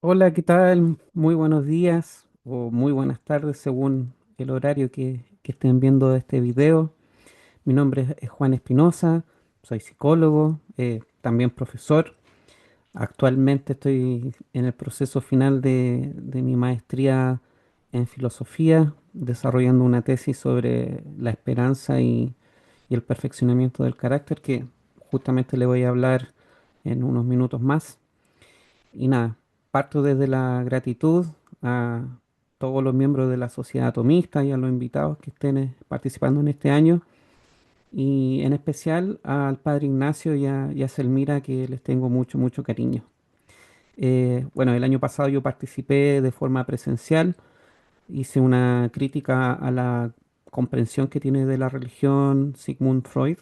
Hola, ¿qué tal? Muy buenos días o muy buenas tardes según el horario que estén viendo este video. Mi nombre es Juan Espinosa, soy psicólogo, también profesor. Actualmente estoy en el proceso final de mi maestría en filosofía, desarrollando una tesis sobre la esperanza y el perfeccionamiento del carácter, que justamente le voy a hablar en unos minutos más. Y nada, parto desde la gratitud a todos los miembros de la sociedad atomista y a los invitados que estén participando en este año, y en especial al padre Ignacio y a Selmira, que les tengo mucho, mucho cariño. Bueno, el año pasado yo participé de forma presencial, hice una crítica a la comprensión que tiene de la religión Sigmund Freud,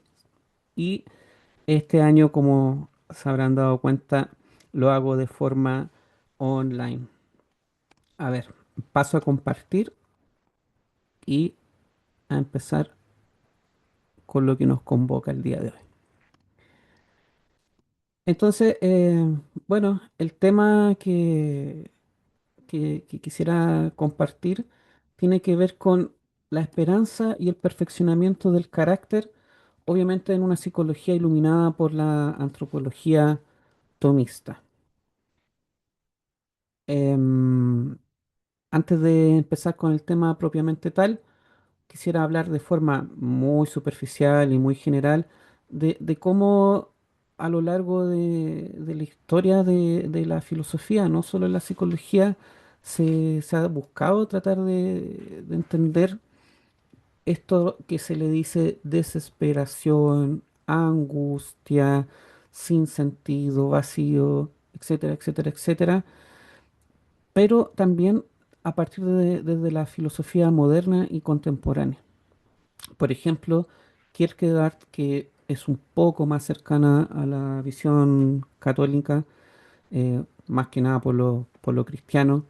y este año, como se habrán dado cuenta, lo hago de forma online. A ver, paso a compartir y a empezar con lo que nos convoca el día de hoy. Entonces, bueno, el tema que quisiera compartir tiene que ver con la esperanza y el perfeccionamiento del carácter, obviamente en una psicología iluminada por la antropología tomista. Em, Antes de empezar con el tema propiamente tal, quisiera hablar de forma muy superficial y muy general de cómo a lo largo de la historia de la filosofía, no solo en la psicología, se ha buscado tratar de entender esto que se le dice desesperación, angustia, sin sentido, vacío, etcétera, etcétera, etcétera, pero también a partir desde la filosofía moderna y contemporánea. Por ejemplo, Kierkegaard, que es un poco más cercana a la visión católica, más que nada por lo cristiano,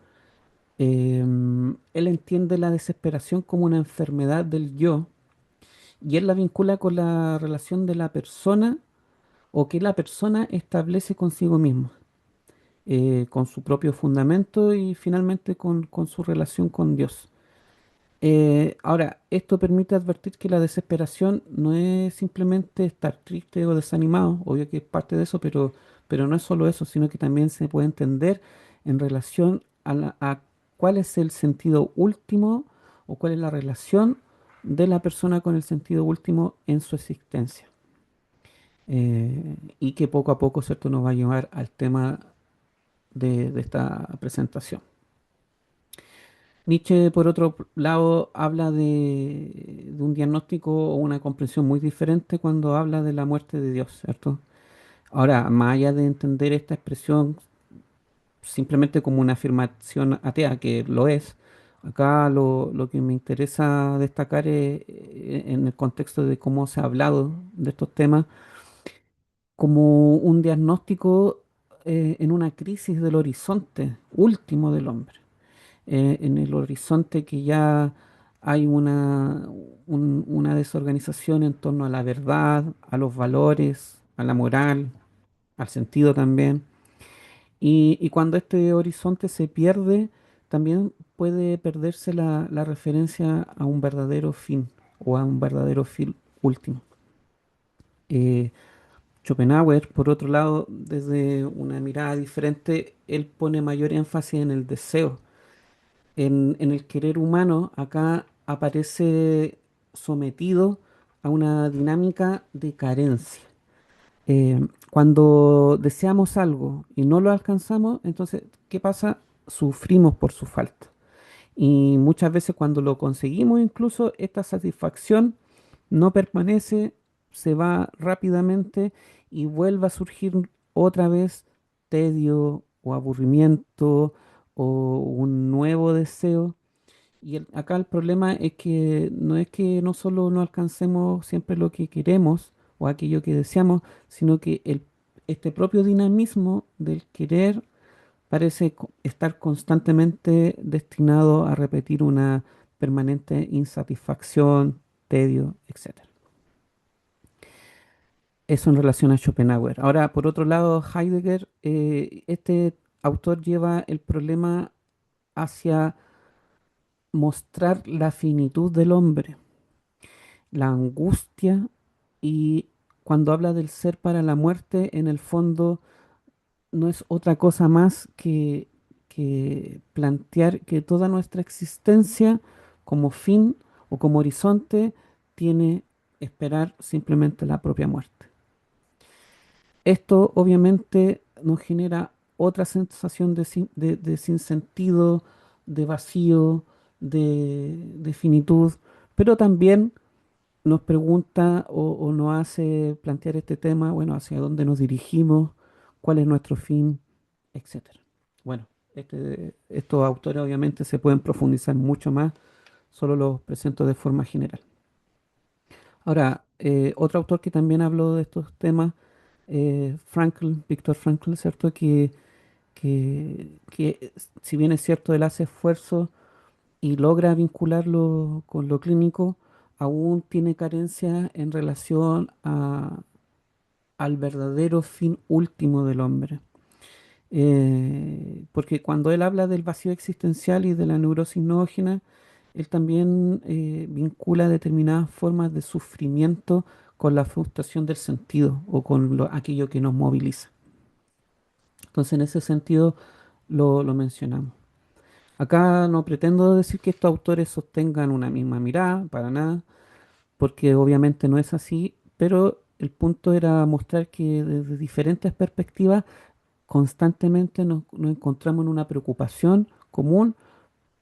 él entiende la desesperación como una enfermedad del yo, y él la vincula con la relación de la persona o que la persona establece consigo misma, con su propio fundamento y finalmente con su relación con Dios. Ahora, esto permite advertir que la desesperación no es simplemente estar triste o desanimado, obvio que es parte de eso, pero no es solo eso, sino que también se puede entender en relación a cuál es el sentido último o cuál es la relación de la persona con el sentido último en su existencia. Y que poco a poco, ¿cierto?, nos va a llevar al tema de esta presentación. Nietzsche, por otro lado, habla de un diagnóstico o una comprensión muy diferente cuando habla de la muerte de Dios, ¿cierto? Ahora, más allá de entender esta expresión simplemente como una afirmación atea, que lo es, acá lo que me interesa destacar es, en el contexto de cómo se ha hablado de estos temas, como un diagnóstico en una crisis del horizonte último del hombre, en el horizonte que ya hay una desorganización en torno a la verdad, a los valores, a la moral, al sentido también. Y cuando este horizonte se pierde, también puede perderse la referencia a un verdadero fin o a un verdadero fin último. Eh, Schopenhauer, por otro lado, desde una mirada diferente, él pone mayor énfasis en el deseo, en el querer humano. Acá aparece sometido a una dinámica de carencia. Cuando deseamos algo y no lo alcanzamos, entonces, ¿qué pasa? Sufrimos por su falta. Y muchas veces cuando lo conseguimos, incluso esta satisfacción no permanece, se va rápidamente y vuelve a surgir otra vez tedio o aburrimiento o un nuevo deseo. Y acá el problema es que no solo no alcancemos siempre lo que queremos o aquello que deseamos, sino que este propio dinamismo del querer parece estar constantemente destinado a repetir una permanente insatisfacción, tedio, etcétera. Eso en relación a Schopenhauer. Ahora, por otro lado, Heidegger, este autor lleva el problema hacia mostrar la finitud del hombre, la angustia y cuando habla del ser para la muerte, en el fondo no es otra cosa más que plantear que toda nuestra existencia como fin o como horizonte tiene esperar simplemente la propia muerte. Esto obviamente nos genera otra sensación de sinsentido, de vacío, de finitud, pero también nos pregunta o nos hace plantear este tema, bueno, hacia dónde nos dirigimos, cuál es nuestro fin, etcétera. Bueno, estos autores obviamente se pueden profundizar mucho más, solo los presento de forma general. Ahora, otro autor que también habló de estos temas, Frankl, Viktor Frankl, ¿cierto? Que si bien es cierto, él hace esfuerzo y logra vincularlo con lo clínico, aún tiene carencia en relación al verdadero fin último del hombre. Porque cuando él habla del vacío existencial y de la neurosis noógena, él también vincula determinadas formas de sufrimiento con la frustración del sentido o con aquello que nos moviliza. Entonces, en ese sentido, lo mencionamos. Acá no pretendo decir que estos autores sostengan una misma mirada, para nada, porque obviamente no es así, pero el punto era mostrar que desde diferentes perspectivas constantemente nos encontramos en una preocupación común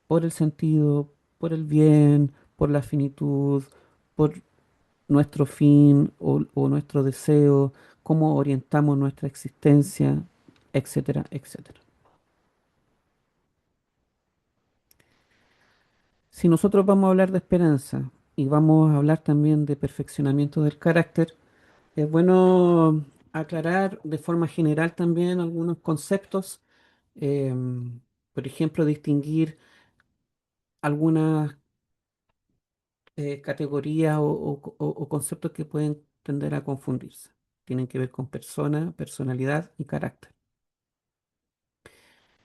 por el sentido, por el bien, por la finitud, por nuestro fin o nuestro deseo, cómo orientamos nuestra existencia, etcétera, etcétera. Si nosotros vamos a hablar de esperanza y vamos a hablar también de perfeccionamiento del carácter, es bueno aclarar de forma general también algunos conceptos, por ejemplo, distinguir algunas categorías o conceptos que pueden tender a confundirse. Tienen que ver con persona, personalidad y carácter.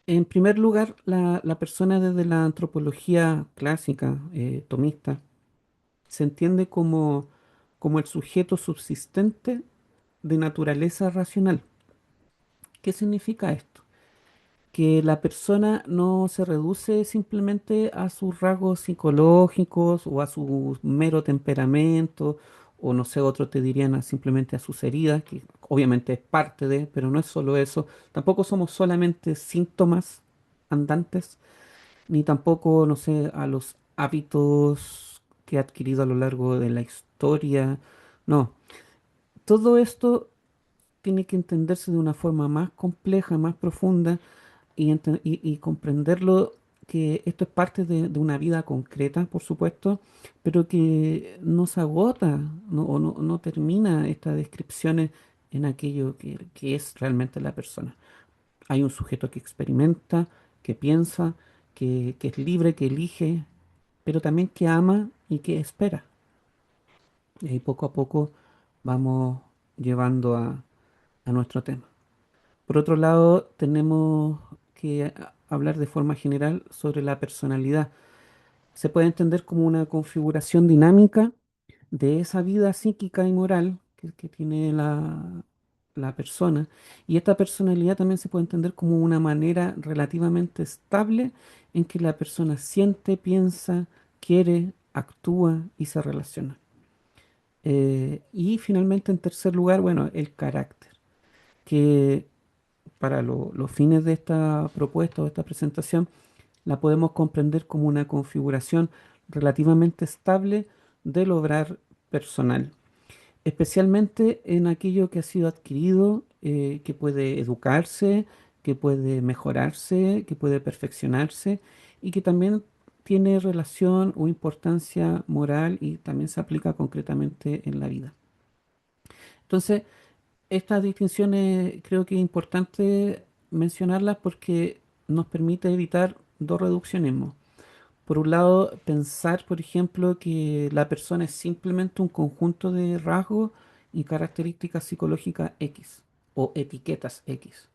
En primer lugar, la persona desde la antropología clásica, tomista, se entiende como el sujeto subsistente de naturaleza racional. ¿Qué significa esto? Que la persona no se reduce simplemente a sus rasgos psicológicos o a su mero temperamento, o no sé, otros te dirían simplemente a sus heridas, que obviamente es parte de, pero no es solo eso. Tampoco somos solamente síntomas andantes, ni tampoco, no sé, a los hábitos que ha adquirido a lo largo de la historia. No, todo esto tiene que entenderse de una forma más compleja, más profunda y comprenderlo que esto es parte de una vida concreta, por supuesto, pero que no se agota o no termina estas descripciones en aquello que es realmente la persona. Hay un sujeto que experimenta, que piensa, que es libre, que elige, pero también que ama y que espera. Y ahí poco a poco vamos llevando a nuestro tema. Por otro lado, tenemos que hablar de forma general sobre la personalidad. Se puede entender como una configuración dinámica de esa vida psíquica y moral que tiene la persona. Y esta personalidad también se puede entender como una manera relativamente estable en que la persona siente, piensa, quiere, actúa y se relaciona. Y finalmente, en tercer lugar, bueno, el carácter, que para los fines de esta propuesta o esta presentación, la podemos comprender como una configuración relativamente estable del obrar personal, especialmente en aquello que ha sido adquirido, que puede educarse, que puede mejorarse, que puede perfeccionarse y que también tiene relación o importancia moral y también se aplica concretamente en la vida. Entonces, estas distinciones creo que es importante mencionarlas porque nos permite evitar dos reduccionismos. Por un lado, pensar, por ejemplo, que la persona es simplemente un conjunto de rasgos y características psicológicas X o etiquetas X.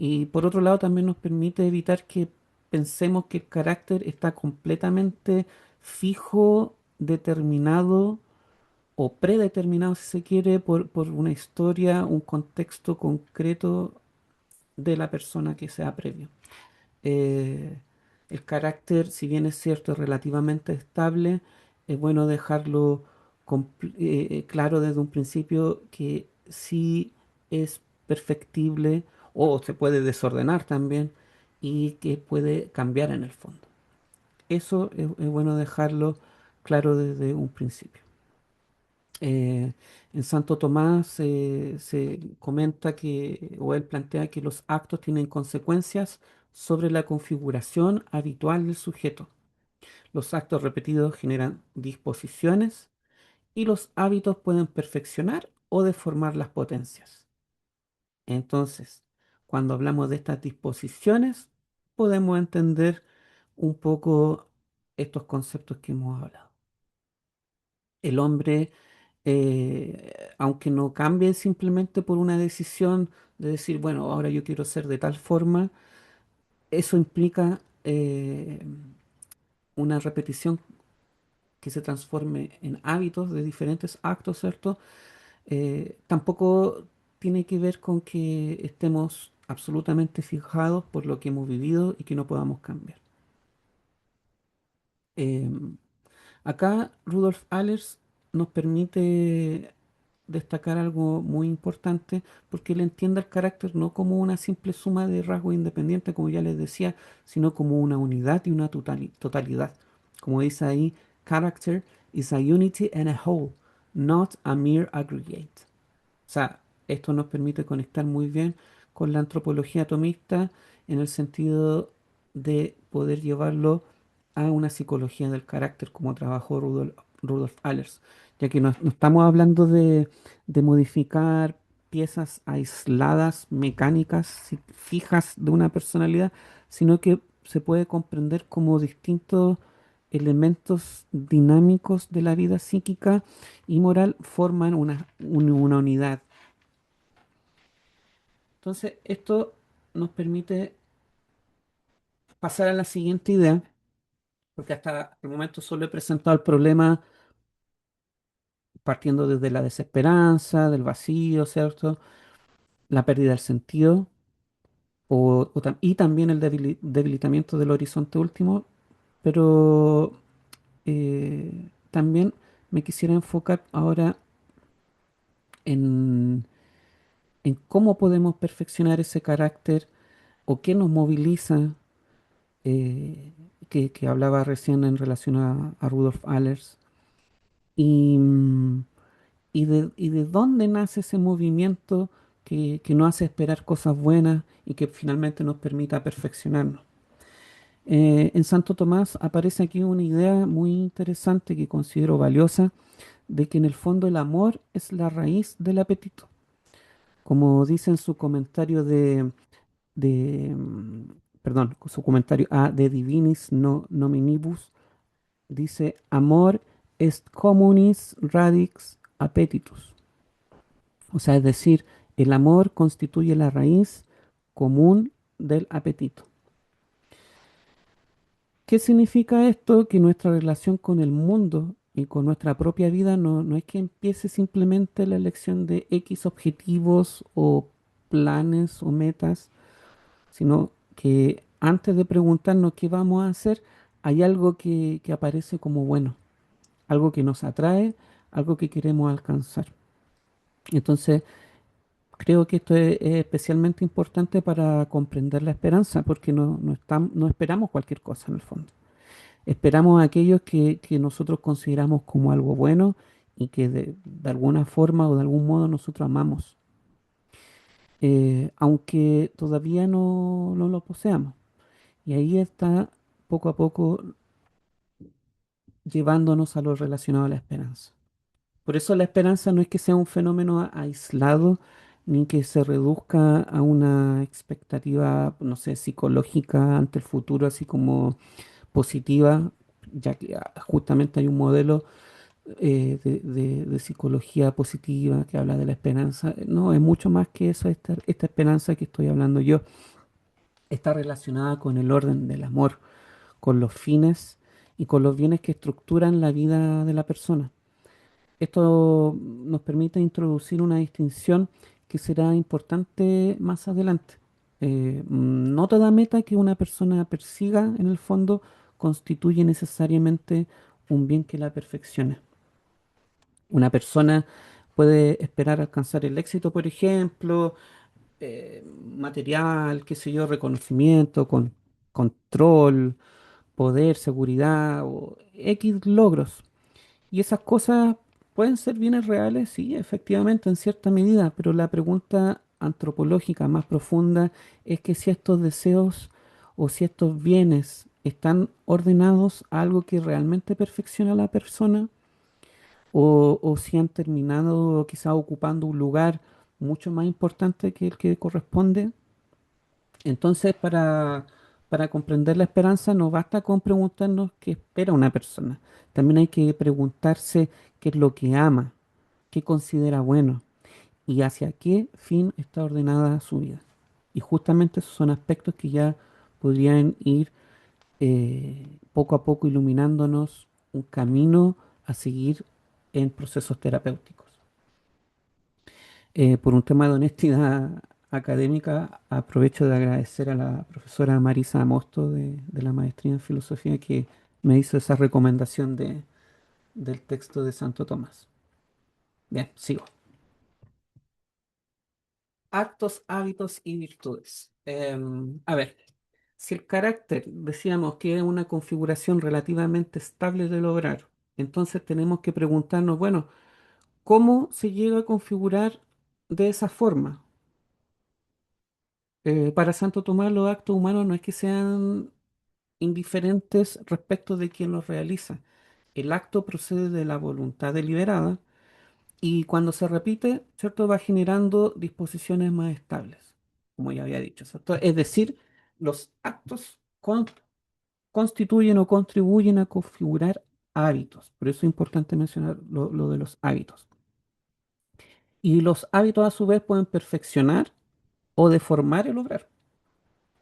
Y por otro lado también nos permite evitar que pensemos que el carácter está completamente fijo, determinado o predeterminado, si se quiere, por una historia, un contexto concreto de la persona que sea previo. Eh, el carácter, si bien es cierto, es relativamente estable, es bueno dejarlo claro desde un principio que sí es perfectible o se puede desordenar también y que puede cambiar en el fondo. Eso es bueno dejarlo claro desde un principio. Eh, en Santo Tomás se comenta que, o él plantea que los actos tienen consecuencias sobre la configuración habitual del sujeto. Los actos repetidos generan disposiciones y los hábitos pueden perfeccionar o deformar las potencias. Entonces, cuando hablamos de estas disposiciones, podemos entender un poco estos conceptos que hemos hablado. El hombre, aunque no cambie simplemente por una decisión de decir, bueno, ahora yo quiero ser de tal forma, eso implica una repetición que se transforme en hábitos de diferentes actos, ¿cierto? Tampoco tiene que ver con que estemos absolutamente fijados por lo que hemos vivido y que no podamos cambiar. Em, Acá Rudolf Allers nos permite destacar algo muy importante porque él entiende el carácter no como una simple suma de rasgos independientes, como ya les decía, sino como una unidad y una totalidad. Como dice ahí, character is a unity and a whole, not a mere aggregate. O sea, esto nos permite conectar muy bien con la antropología atomista en el sentido de poder llevarlo a una psicología del carácter como trabajó Rudolf Allers, ya que no estamos hablando de modificar piezas aisladas, mecánicas, fijas de una personalidad, sino que se puede comprender como distintos elementos dinámicos de la vida psíquica y moral forman una unidad. Entonces, esto nos permite pasar a la siguiente idea, porque hasta el momento solo he presentado el problema partiendo desde la desesperanza, del vacío, ¿cierto? La pérdida del sentido y también el debilitamiento del horizonte último, pero también me quisiera enfocar ahora en, en cómo podemos perfeccionar ese carácter o qué nos moviliza, eh, que hablaba recién en relación a Rudolf Allers, y, y de dónde nace ese movimiento que nos hace esperar cosas buenas y que finalmente nos permita perfeccionarnos. En Santo Tomás aparece aquí una idea muy interesante que considero valiosa, de que en el fondo el amor es la raíz del apetito. Como dice en su comentario perdón, su comentario De Divinis no Nominibus, dice, amor est communis radix appetitus. O sea, es decir, el amor constituye la raíz común del apetito. ¿Qué significa esto? Que nuestra relación con el mundo y con nuestra propia vida no es que empiece simplemente la elección de X objetivos o planes o metas, sino que antes de preguntarnos qué vamos a hacer, hay algo que aparece como bueno, algo que nos atrae, algo que queremos alcanzar. Entonces, creo que esto es especialmente importante para comprender la esperanza, porque no esperamos cualquier cosa en el fondo. Esperamos a aquellos que nosotros consideramos como algo bueno y que de alguna forma o de algún modo nosotros amamos, aunque todavía no lo poseamos. Y ahí está poco a poco llevándonos a lo relacionado a la esperanza. Por eso la esperanza no es que sea un fenómeno aislado, ni que se reduzca a una expectativa, no sé, psicológica ante el futuro, así como positiva, ya que justamente hay un modelo de psicología positiva que habla de la esperanza. No, es mucho más que eso, esta esperanza que estoy hablando yo está relacionada con el orden del amor, con los fines y con los bienes que estructuran la vida de la persona. Esto nos permite introducir una distinción que será importante más adelante. No toda meta que una persona persiga en el fondo constituye necesariamente un bien que la perfeccione. Una persona puede esperar alcanzar el éxito, por ejemplo, material, qué sé yo, reconocimiento, control, poder, seguridad o X logros. Y esas cosas pueden ser bienes reales, sí, efectivamente, en cierta medida, pero la pregunta antropológica más profunda es que si estos deseos o si estos bienes están ordenados a algo que realmente perfecciona a la persona o si han terminado quizá ocupando un lugar mucho más importante que el que corresponde. Entonces, para comprender la esperanza no basta con preguntarnos qué espera una persona. También hay que preguntarse qué es lo que ama, qué considera bueno y hacia qué fin está ordenada su vida. Y justamente esos son aspectos que ya podrían ir poco a poco iluminándonos un camino a seguir en procesos terapéuticos. Por un tema de honestidad académica, aprovecho de agradecer a la profesora Marisa Amosto de la maestría en filosofía que me hizo esa recomendación del texto de Santo Tomás. Bien, sigo. Actos, hábitos y virtudes. A ver, si el carácter decíamos que es una configuración relativamente estable de lograr, entonces tenemos que preguntarnos, bueno, ¿cómo se llega a configurar de esa forma? Para Santo Tomás los actos humanos no es que sean indiferentes respecto de quien los realiza. El acto procede de la voluntad deliberada y cuando se repite, ¿cierto? Va generando disposiciones más estables, como ya había dicho, ¿cierto? Es decir, los actos constituyen o contribuyen a configurar hábitos. Por eso es importante mencionar lo de los hábitos. Y los hábitos a su vez pueden perfeccionar o deformar el obrar.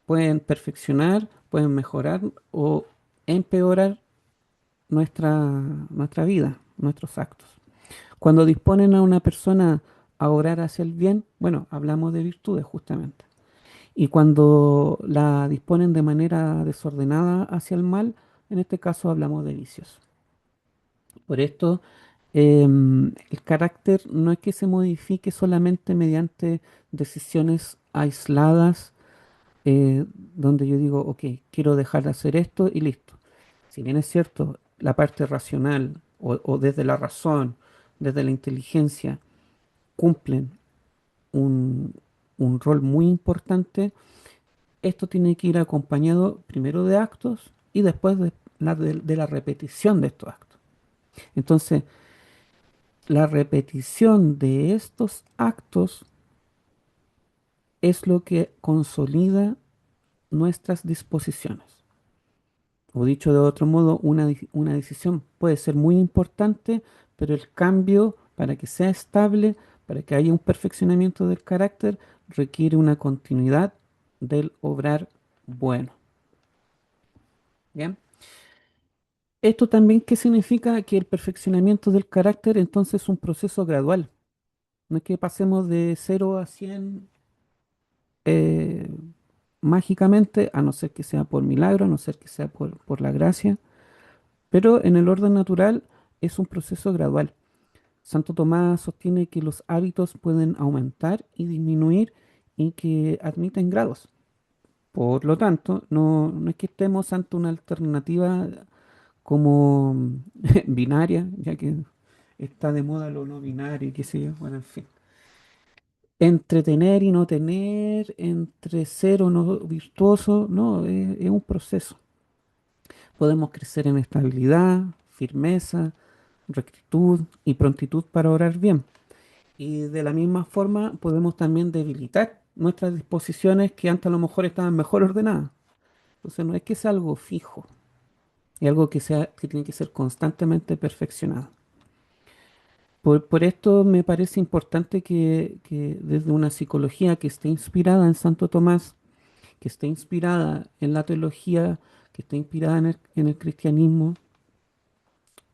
Pueden perfeccionar, pueden mejorar o empeorar nuestra vida, nuestros actos. Cuando disponen a una persona a obrar hacia el bien, bueno, hablamos de virtudes justamente. Y cuando la disponen de manera desordenada hacia el mal, en este caso hablamos de vicios. Por esto, el carácter no es que se modifique solamente mediante decisiones aisladas donde yo digo, ok, quiero dejar de hacer esto y listo. Si bien es cierto, la parte racional o desde la razón, desde la inteligencia, cumplen un, un rol muy importante, esto tiene que ir acompañado primero de actos y después de la repetición de estos actos. Entonces, la repetición de estos actos es lo que consolida nuestras disposiciones. O dicho de otro modo, una decisión puede ser muy importante, pero el cambio para que sea estable, para que haya un perfeccionamiento del carácter, requiere una continuidad del obrar bueno. ¿Bien? Esto también, ¿qué significa? Que el perfeccionamiento del carácter entonces es un proceso gradual. No es que pasemos de 0 a 100 eh, mágicamente, a no ser que sea por milagro, a no ser que sea por la gracia. Pero en el orden natural es un proceso gradual. Santo Tomás sostiene que los hábitos pueden aumentar y disminuir y que admiten grados. Por lo tanto, no es que estemos ante una alternativa como binaria, ya que está de moda lo no binario y qué sé yo, bueno, en fin. Entre tener y no tener, entre ser o no virtuoso, no, es un proceso. Podemos crecer en estabilidad, firmeza, rectitud y prontitud para orar bien. Y de la misma forma podemos también debilitar nuestras disposiciones que antes a lo mejor estaban mejor ordenadas. Entonces no es que sea algo fijo, es algo que tiene que ser constantemente perfeccionado. Por esto me parece importante que desde una psicología que esté inspirada en Santo Tomás, que esté inspirada en la teología, que esté inspirada en el cristianismo,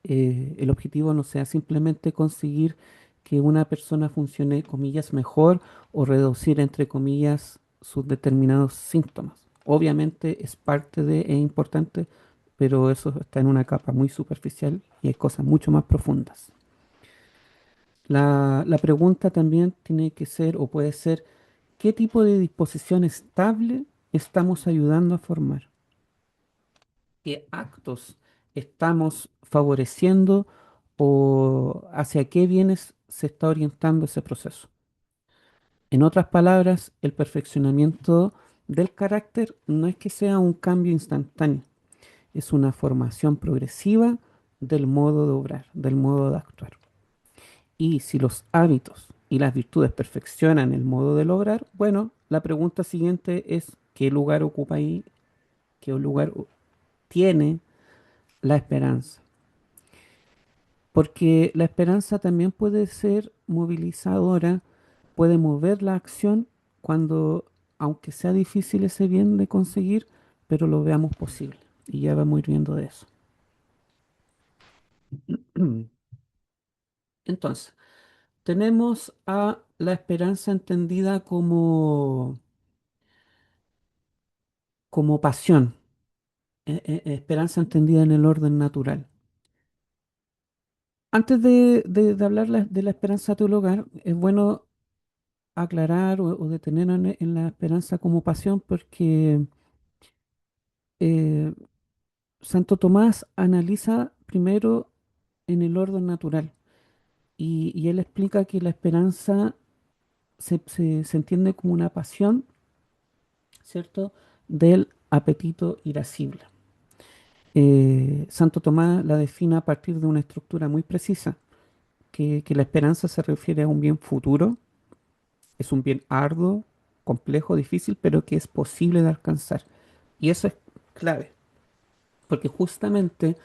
el objetivo no sea simplemente conseguir que una persona funcione, comillas, mejor o reducir, entre comillas, sus determinados síntomas. Obviamente es parte de, es importante, pero eso está en una capa muy superficial y hay cosas mucho más profundas. La pregunta también tiene que ser o puede ser, ¿qué tipo de disposición estable estamos ayudando a formar? ¿Qué actos estamos favoreciendo o hacia qué bienes se está orientando ese proceso? En otras palabras, el perfeccionamiento del carácter no es que sea un cambio instantáneo, es una formación progresiva del modo de obrar, del modo de actuar. Y si los hábitos y las virtudes perfeccionan el modo de lograr, bueno, la pregunta siguiente es ¿qué lugar ocupa ahí? ¿Qué lugar tiene la esperanza? Porque la esperanza también puede ser movilizadora, puede mover la acción cuando, aunque sea difícil ese bien de conseguir, pero lo veamos posible. Y ya vamos a ir viendo de eso. Entonces, tenemos a la esperanza entendida como pasión, esperanza entendida en el orden natural. Antes de hablar de la esperanza teologal, es bueno aclarar o detenernos en la esperanza como pasión porque eh, Santo Tomás analiza primero en el orden natural y él explica que la esperanza se entiende como una pasión, ¿cierto?, del apetito irascible. Santo Tomás la define a partir de una estructura muy precisa, que la esperanza se refiere a un bien futuro, es un bien arduo, complejo, difícil, pero que es posible de alcanzar. Y eso es clave, porque justamente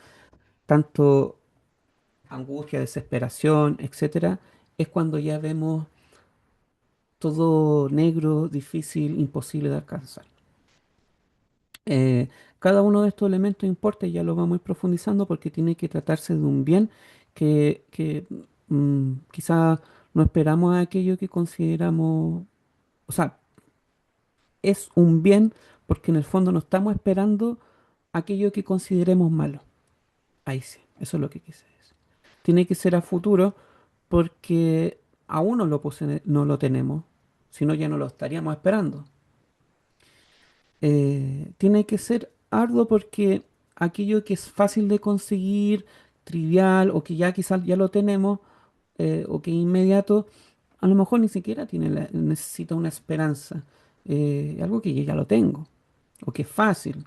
tanto angustia, desesperación, etcétera, es cuando ya vemos todo negro, difícil, imposible de alcanzar. Eh, Cada uno de estos elementos importa y ya lo vamos a ir profundizando porque tiene que tratarse de un bien que quizá no esperamos a aquello que consideramos, o sea, es un bien porque en el fondo no estamos esperando aquello que consideremos malo. Ahí sí, eso es lo que quise decir. Tiene que ser a futuro porque aún no lo tenemos, si no ya no lo estaríamos esperando. Tiene que ser arduo porque aquello que es fácil de conseguir, trivial o que ya quizás ya lo tenemos o que es inmediato, a lo mejor ni siquiera necesita una esperanza. Algo que yo ya lo tengo o que es fácil,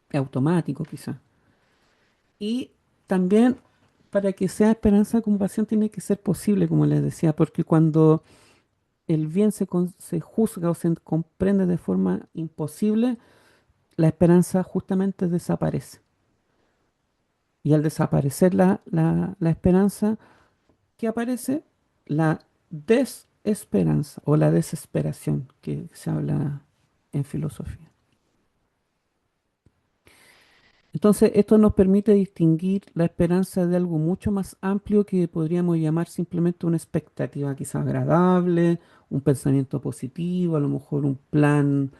es automático quizás. Y también para que sea esperanza como pasión tiene que ser posible, como les decía, porque cuando el bien se juzga o se comprende de forma imposible, la esperanza justamente desaparece. Y al desaparecer la esperanza, ¿qué aparece? La desesperanza o la desesperación que se habla en filosofía. Entonces, esto nos permite distinguir la esperanza de algo mucho más amplio que podríamos llamar simplemente una expectativa quizás agradable, un pensamiento positivo, a lo mejor un plan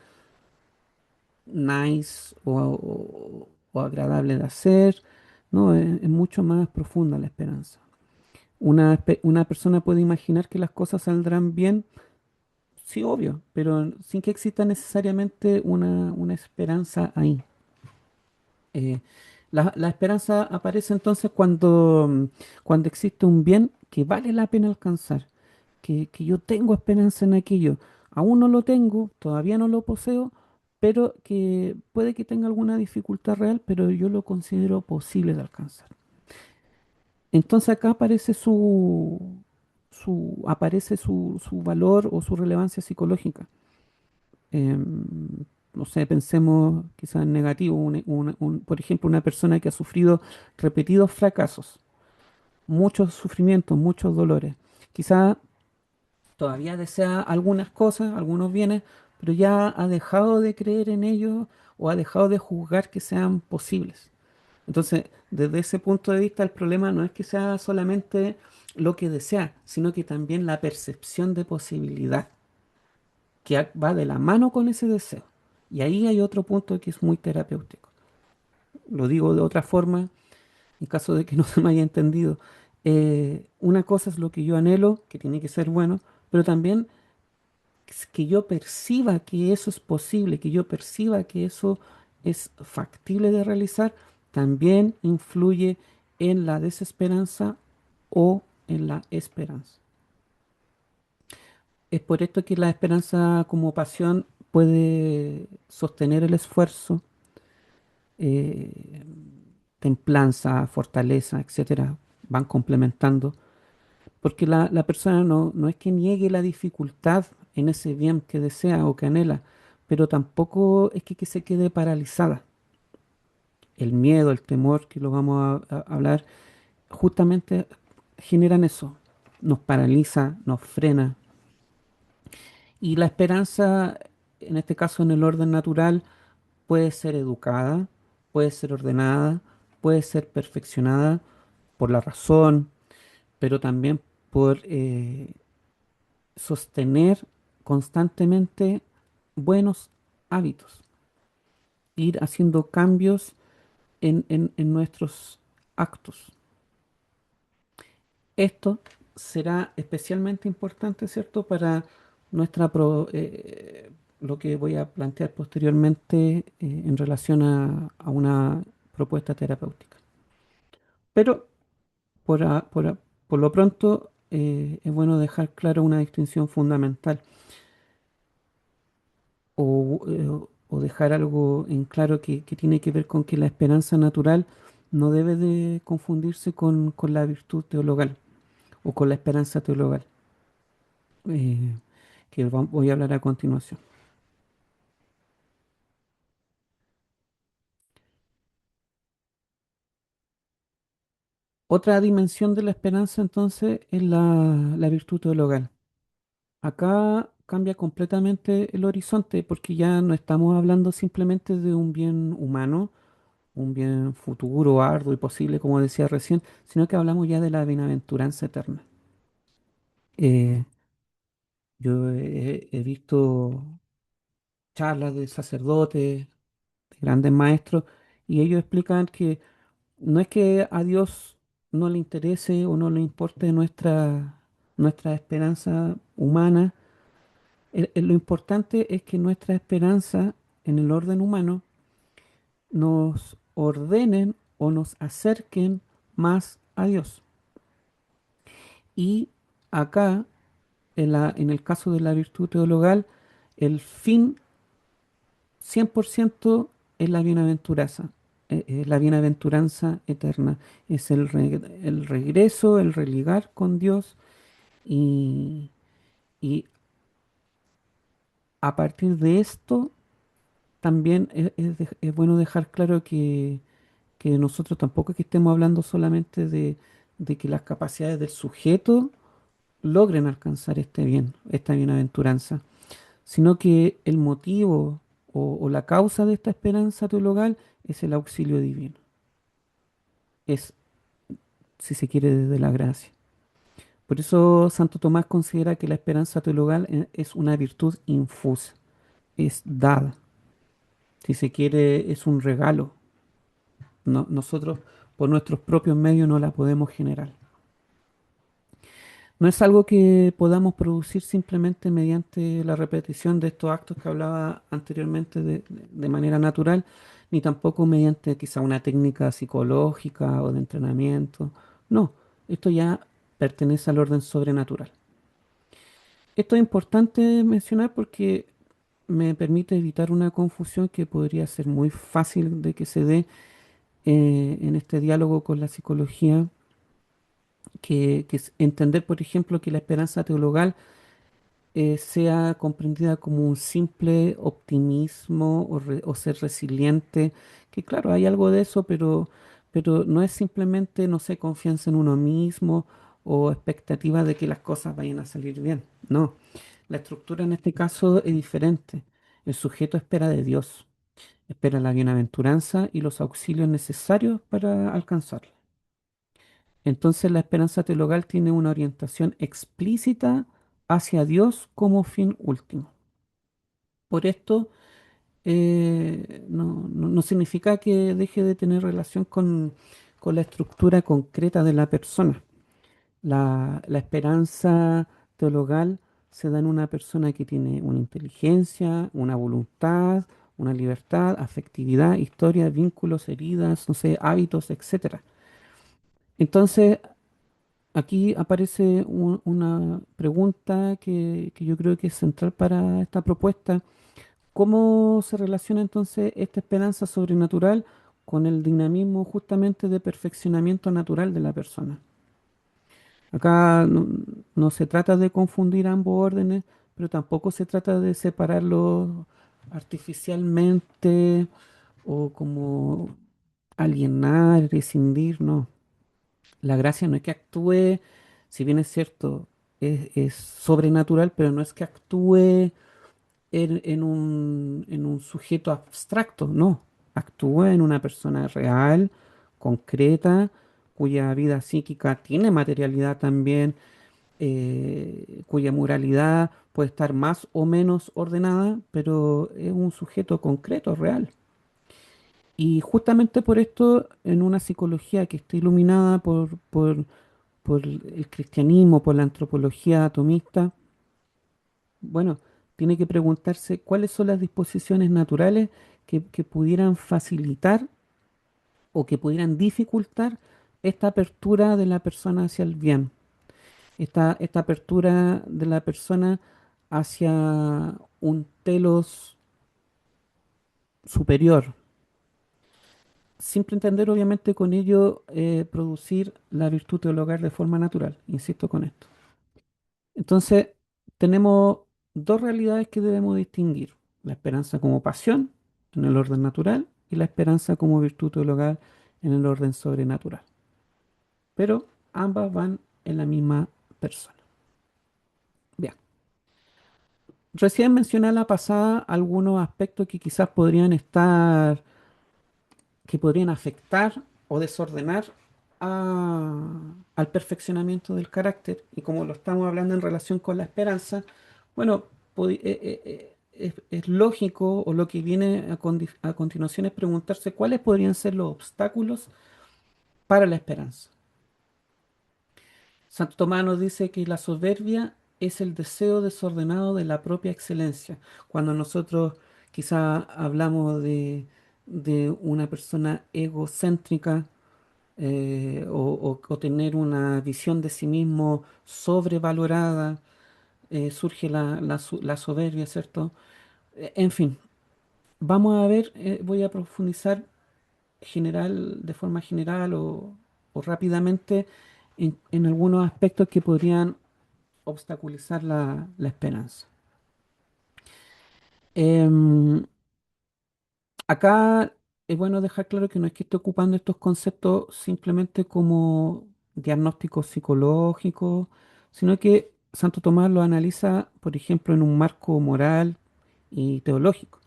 nice o agradable de hacer, ¿no? Es mucho más profunda la esperanza. Una persona puede imaginar que las cosas saldrán bien, sí, obvio, pero sin que exista necesariamente una esperanza ahí. Eh, la esperanza aparece entonces cuando existe un bien que vale la pena alcanzar, que yo tengo esperanza en aquello. Aún no lo tengo, todavía no lo poseo, pero que puede que tenga alguna dificultad real, pero yo lo considero posible de alcanzar. Entonces acá aparece su valor o su relevancia psicológica. No sé, pensemos quizás en negativo, por ejemplo, una persona que ha sufrido repetidos fracasos, muchos sufrimientos, muchos dolores. Quizá todavía desea algunas cosas, algunos bienes, pero ya ha dejado de creer en ellos o ha dejado de juzgar que sean posibles. Entonces, desde ese punto de vista, el problema no es que sea solamente lo que desea, sino que también la percepción de posibilidad que va de la mano con ese deseo. Y ahí hay otro punto que es muy terapéutico. Lo digo de otra forma, en caso de que no se me haya entendido. Una cosa es lo que yo anhelo, que tiene que ser bueno, pero también es que yo perciba que eso es posible, que yo perciba que eso es factible de realizar, también influye en la desesperanza o en la esperanza. Es por esto que la esperanza como pasión puede sostener el esfuerzo, eh, templanza, fortaleza, etcétera, van complementando, porque la persona no es que niegue la dificultad en ese bien que desea o que anhela, pero tampoco es que se quede paralizada. El miedo, el temor, que lo vamos a hablar, justamente generan eso, nos paraliza, nos frena. Y la esperanza, en este caso en el orden natural, puede ser educada, puede ser ordenada, puede ser perfeccionada por la razón, pero también por sostener constantemente buenos hábitos, ir haciendo cambios en nuestros actos. Esto será especialmente importante, ¿cierto?, para nuestra lo que voy a plantear posteriormente en relación a una propuesta terapéutica. Pero por lo pronto es bueno dejar claro una distinción fundamental o dejar algo en claro que tiene que ver con que la esperanza natural no debe de confundirse con la virtud teologal o con la esperanza teologal, eh, que voy a hablar a continuación. Otra dimensión de la esperanza entonces es la virtud teologal. Acá cambia completamente el horizonte porque ya no estamos hablando simplemente de un bien humano, un bien futuro, arduo y posible, como decía recién, sino que hablamos ya de la bienaventuranza eterna. Eh, yo he visto charlas de sacerdotes, de grandes maestros, y ellos explican que no es que a Dios no le interese o no le importe nuestra esperanza humana. Lo importante es que nuestra esperanza en el orden humano nos ordenen o nos acerquen más a Dios. Y acá, en el caso de la virtud teologal, el fin 100% es la bienaventuranza eterna. Es el regreso, el religar con Dios y, y a partir de esto también es bueno dejar claro que nosotros tampoco es que estemos hablando solamente de que las capacidades del sujeto logren alcanzar este bien, esta bienaventuranza, sino que el motivo o la causa de esta esperanza teologal es el auxilio divino, es, si se quiere, desde la gracia. Por eso Santo Tomás considera que la esperanza teologal es una virtud infusa, es dada, si se quiere, es un regalo. Nosotros por nuestros propios medios no la podemos generar. No es algo que podamos producir simplemente mediante la repetición de estos actos que hablaba anteriormente de manera natural, ni tampoco mediante quizá una técnica psicológica o de entrenamiento. No, esto ya pertenece al orden sobrenatural. Esto es importante mencionar porque me permite evitar una confusión que podría ser muy fácil de que se dé en este diálogo con la psicología, que es entender, por ejemplo, que la esperanza teologal sea comprendida como un simple optimismo o ser resiliente, que claro, hay algo de eso, pero no es simplemente, no sé, confianza en uno mismo o expectativa de que las cosas vayan a salir bien. No, la estructura en este caso es diferente. El sujeto espera de Dios, espera la bienaventuranza y los auxilios necesarios para alcanzarla. Entonces la esperanza teologal tiene una orientación explícita hacia Dios como fin último. Por esto, no significa que deje de tener relación con la estructura concreta de la persona. La esperanza teologal se da en una persona que tiene una inteligencia, una voluntad, una libertad, afectividad, historia, vínculos, heridas, no sé, hábitos, etcétera. Entonces, aquí aparece una pregunta que yo creo que es central para esta propuesta. ¿Cómo se relaciona entonces esta esperanza sobrenatural con el dinamismo justamente de perfeccionamiento natural de la persona? Acá no se trata de confundir ambos órdenes, pero tampoco se trata de separarlos artificialmente o como alienar, rescindir, no. La gracia no es que actúe, si bien es cierto, es sobrenatural, pero no es que actúe en un sujeto abstracto, no. Actúa en una persona real, concreta, cuya vida psíquica tiene materialidad también, cuya moralidad puede estar más o menos ordenada, pero es un sujeto concreto, real. Y justamente por esto, en una psicología que está iluminada por el cristianismo, por la antropología atomista, bueno, tiene que preguntarse cuáles son las disposiciones naturales que pudieran facilitar o que pudieran dificultar esta apertura de la persona hacia el bien, esta apertura de la persona hacia un telos superior, sin pretender obviamente con ello producir la virtud teologal de forma natural, insisto con esto. Entonces, tenemos dos realidades que debemos distinguir. La esperanza como pasión en el orden natural y la esperanza como virtud teologal en el orden sobrenatural. Pero ambas van en la misma persona. Bien. Recién mencioné a la pasada algunos aspectos que quizás que podrían afectar o desordenar al perfeccionamiento del carácter. Y como lo estamos hablando en relación con la esperanza, bueno, es lógico o lo que viene a continuación es preguntarse cuáles podrían ser los obstáculos para la esperanza. Santo Tomás nos dice que la soberbia es el deseo desordenado de la propia excelencia. Cuando nosotros quizá hablamos de una persona egocéntrica, o tener una visión de sí mismo sobrevalorada, surge la soberbia, ¿cierto? En fin, vamos a ver, voy a profundizar de forma general o rápidamente en algunos aspectos que podrían obstaculizar la esperanza. Em, Acá es bueno dejar claro que no es que esté ocupando estos conceptos simplemente como diagnósticos psicológicos, sino que Santo Tomás lo analiza, por ejemplo, en un marco moral y teológico.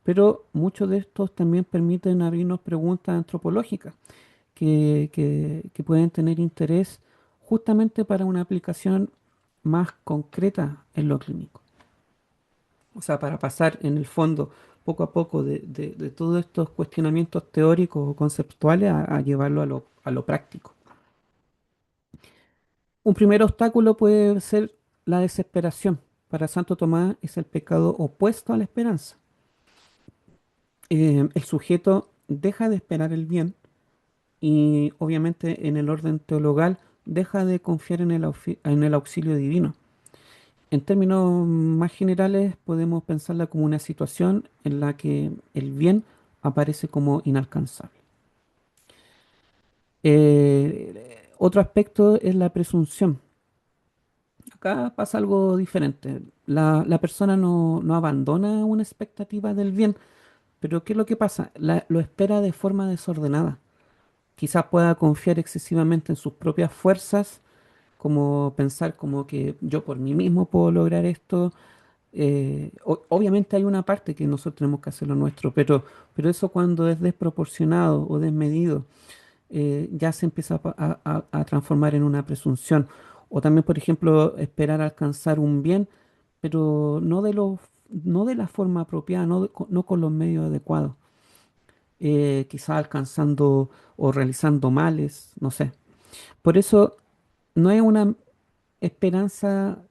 Pero muchos de estos también permiten abrirnos preguntas antropológicas que pueden tener interés justamente para una aplicación más concreta en lo clínico. O sea, para pasar en el fondo poco a poco de todos estos cuestionamientos teóricos o conceptuales a llevarlo a lo práctico. Un primer obstáculo puede ser la desesperación. Para Santo Tomás es el pecado opuesto a la esperanza. El sujeto deja de esperar el bien y obviamente en el orden teologal deja de confiar en el auxilio divino. En términos más generales, podemos pensarla como una situación en la que el bien aparece como inalcanzable. Otro aspecto es la presunción. Acá pasa algo diferente. La persona no abandona una expectativa del bien, pero ¿qué es lo que pasa? Lo espera de forma desordenada. quizás pueda confiar excesivamente en sus propias fuerzas, como pensar como que yo por mí mismo puedo lograr esto. Obviamente hay una parte que nosotros tenemos que hacer lo nuestro, pero eso cuando es desproporcionado o desmedido, ya se empieza a transformar en una presunción. O también, por ejemplo, esperar alcanzar un bien, pero no de la forma apropiada, no con los medios adecuados. Quizás alcanzando o realizando males, no sé. Por eso no es una esperanza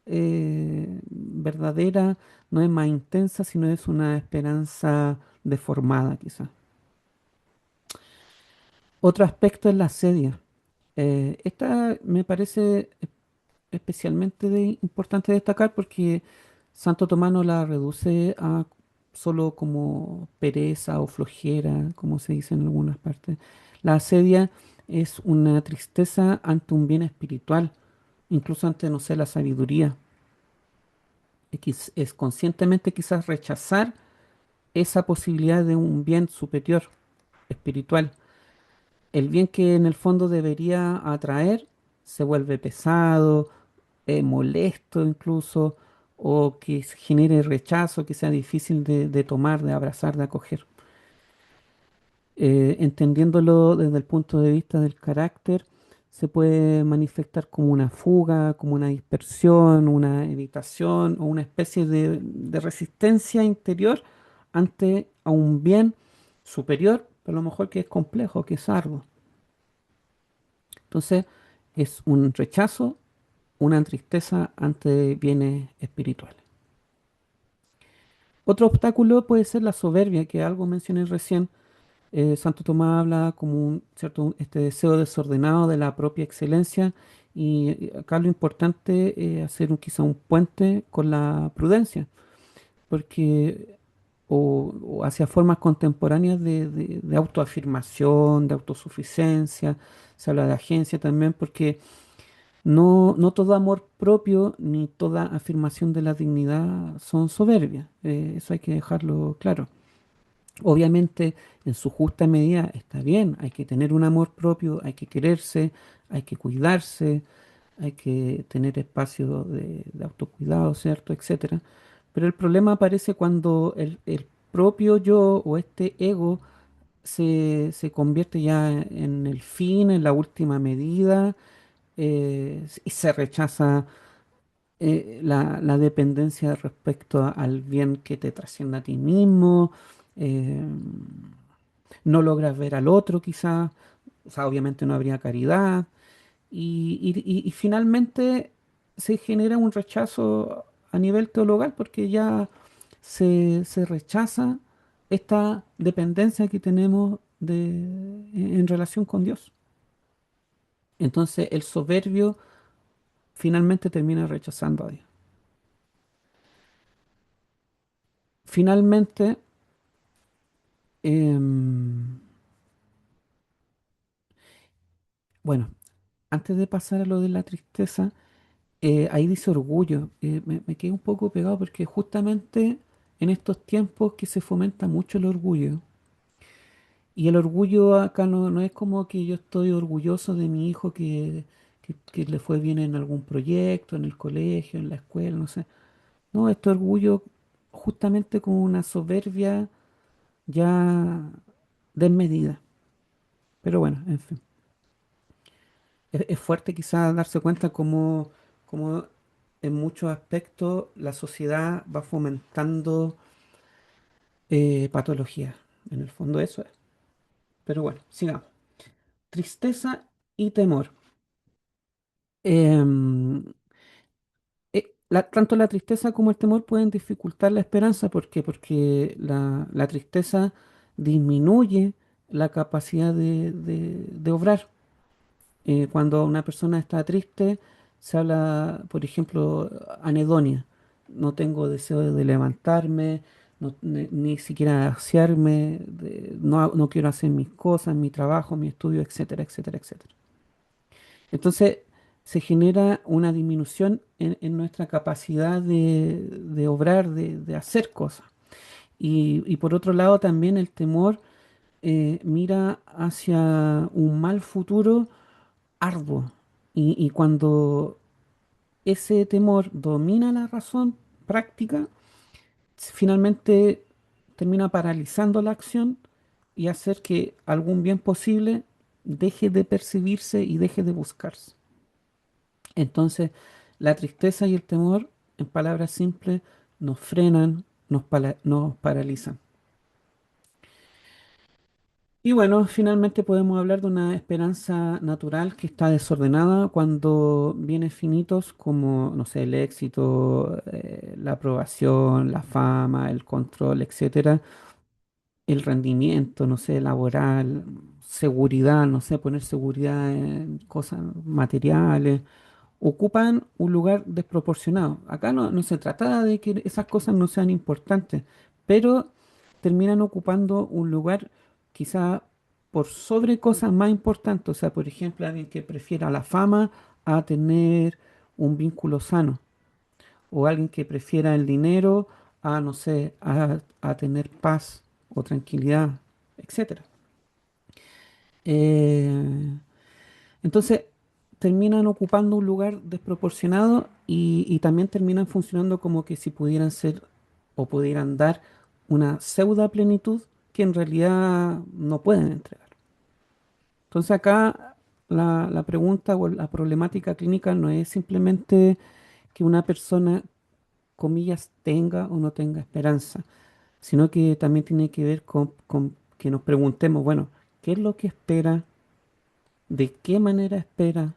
verdadera, no es más intensa, sino es una esperanza deformada, quizás. Otro aspecto es la asedia. Esta me parece especialmente importante destacar porque Santo Tomás no la reduce a solo como pereza o flojera, como se dice en algunas partes. La asedia es una tristeza ante un bien espiritual, incluso ante, no sé, la sabiduría. Es conscientemente quizás rechazar esa posibilidad de un bien superior, espiritual. El bien que en el fondo debería atraer se vuelve pesado, molesto incluso, o que genere rechazo, que sea difícil de tomar, de abrazar, de acoger. Entendiéndolo desde el punto de vista del carácter, se puede manifestar como una fuga, como una dispersión, una evitación o una especie de resistencia interior ante a un bien superior, pero a lo mejor que es complejo, que es arduo. Entonces, es un rechazo, una tristeza ante bienes espirituales. Otro obstáculo puede ser la soberbia, que algo mencioné recién. Santo Tomás habla como un cierto este deseo desordenado de la propia excelencia y acá lo importante es hacer quizá un puente con la prudencia, porque o hacia formas contemporáneas de autoafirmación, de autosuficiencia, se habla de agencia también, porque no todo amor propio ni toda afirmación de la dignidad son soberbias. Eso hay que dejarlo claro. Obviamente, en su justa medida está bien, hay que tener un amor propio, hay que quererse, hay que cuidarse, hay que tener espacio de autocuidado, ¿cierto? Etcétera. Pero el problema aparece cuando el propio yo o este ego se convierte ya en el fin, en la última medida, y se rechaza la dependencia respecto al bien que te trasciende a ti mismo. eh, no logras ver al otro quizás, o sea, obviamente no habría caridad, y finalmente se genera un rechazo a nivel teologal porque ya se rechaza esta dependencia que tenemos en relación con Dios. Entonces el soberbio finalmente termina rechazando a Dios. Finalmente, em, bueno, antes de pasar a lo de la tristeza, ahí dice orgullo. Me quedé un poco pegado porque justamente en estos tiempos que se fomenta mucho el orgullo, y el orgullo acá no es como que yo estoy orgulloso de mi hijo que le fue bien en algún proyecto, en el colegio, en la escuela, no sé. No, este orgullo justamente como una soberbia ya desmedida. Pero bueno, en fin. Es fuerte quizás darse cuenta cómo en muchos aspectos la sociedad va fomentando patología. En el fondo eso es. Pero bueno, sigamos. Tristeza y temor. Em, tanto la tristeza como el temor pueden dificultar la esperanza. ¿Por qué? Porque la tristeza disminuye la capacidad de obrar. Cuando una persona está triste, se habla, por ejemplo, anedonia. No tengo deseo de levantarme, ni siquiera asearme, no quiero hacer mis cosas, mi trabajo, mi estudio, etcétera, etcétera, etcétera. Entonces, se genera una disminución en nuestra capacidad de obrar, de hacer cosas. Y por otro lado, también el temor mira hacia un mal futuro arduo. Y cuando ese temor domina la razón práctica, finalmente termina paralizando la acción y hacer que algún bien posible deje de percibirse y deje de buscarse. Entonces, la tristeza y el temor, en palabras simples, nos frenan, nos paralizan. Y bueno, finalmente podemos hablar de una esperanza natural que está desordenada cuando bienes finitos como, no sé, el éxito, la aprobación, la fama, el control, etcétera, el rendimiento, no sé, laboral, seguridad, no sé, poner seguridad en cosas materiales, ocupan un lugar desproporcionado. Acá no se trata de que esas cosas no sean importantes, pero terminan ocupando un lugar quizá por sobre cosas más importantes. O sea, por ejemplo, alguien que prefiera la fama a tener un vínculo sano, o alguien que prefiera el dinero a, no sé, a tener paz o tranquilidad, etcétera. Eh, entonces, terminan ocupando un lugar desproporcionado y también terminan funcionando como que si pudieran ser o pudieran dar una pseudo plenitud que en realidad no pueden entregar. Entonces acá la pregunta o la problemática clínica no es simplemente que una persona, comillas, tenga o no tenga esperanza, sino que también tiene que ver con que nos preguntemos, bueno, ¿qué es lo que espera? ¿De qué manera espera?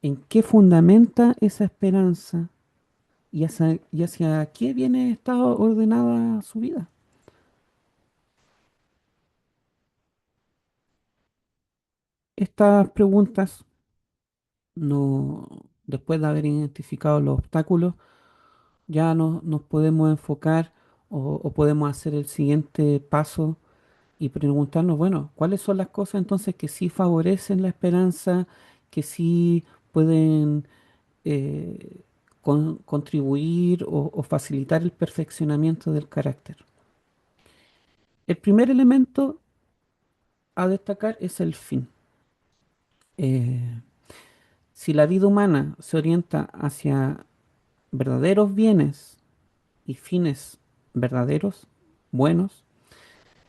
¿En qué fundamenta esa esperanza y hacia qué viene está ordenada su vida? Estas preguntas, no, después de haber identificado los obstáculos, ya nos podemos enfocar o podemos hacer el siguiente paso y preguntarnos, bueno, ¿cuáles son las cosas entonces que sí favorecen la esperanza, que sí pueden contribuir o facilitar el perfeccionamiento del carácter? El primer elemento a destacar es el fin. Eh, si la vida humana se orienta hacia verdaderos bienes y fines verdaderos, buenos,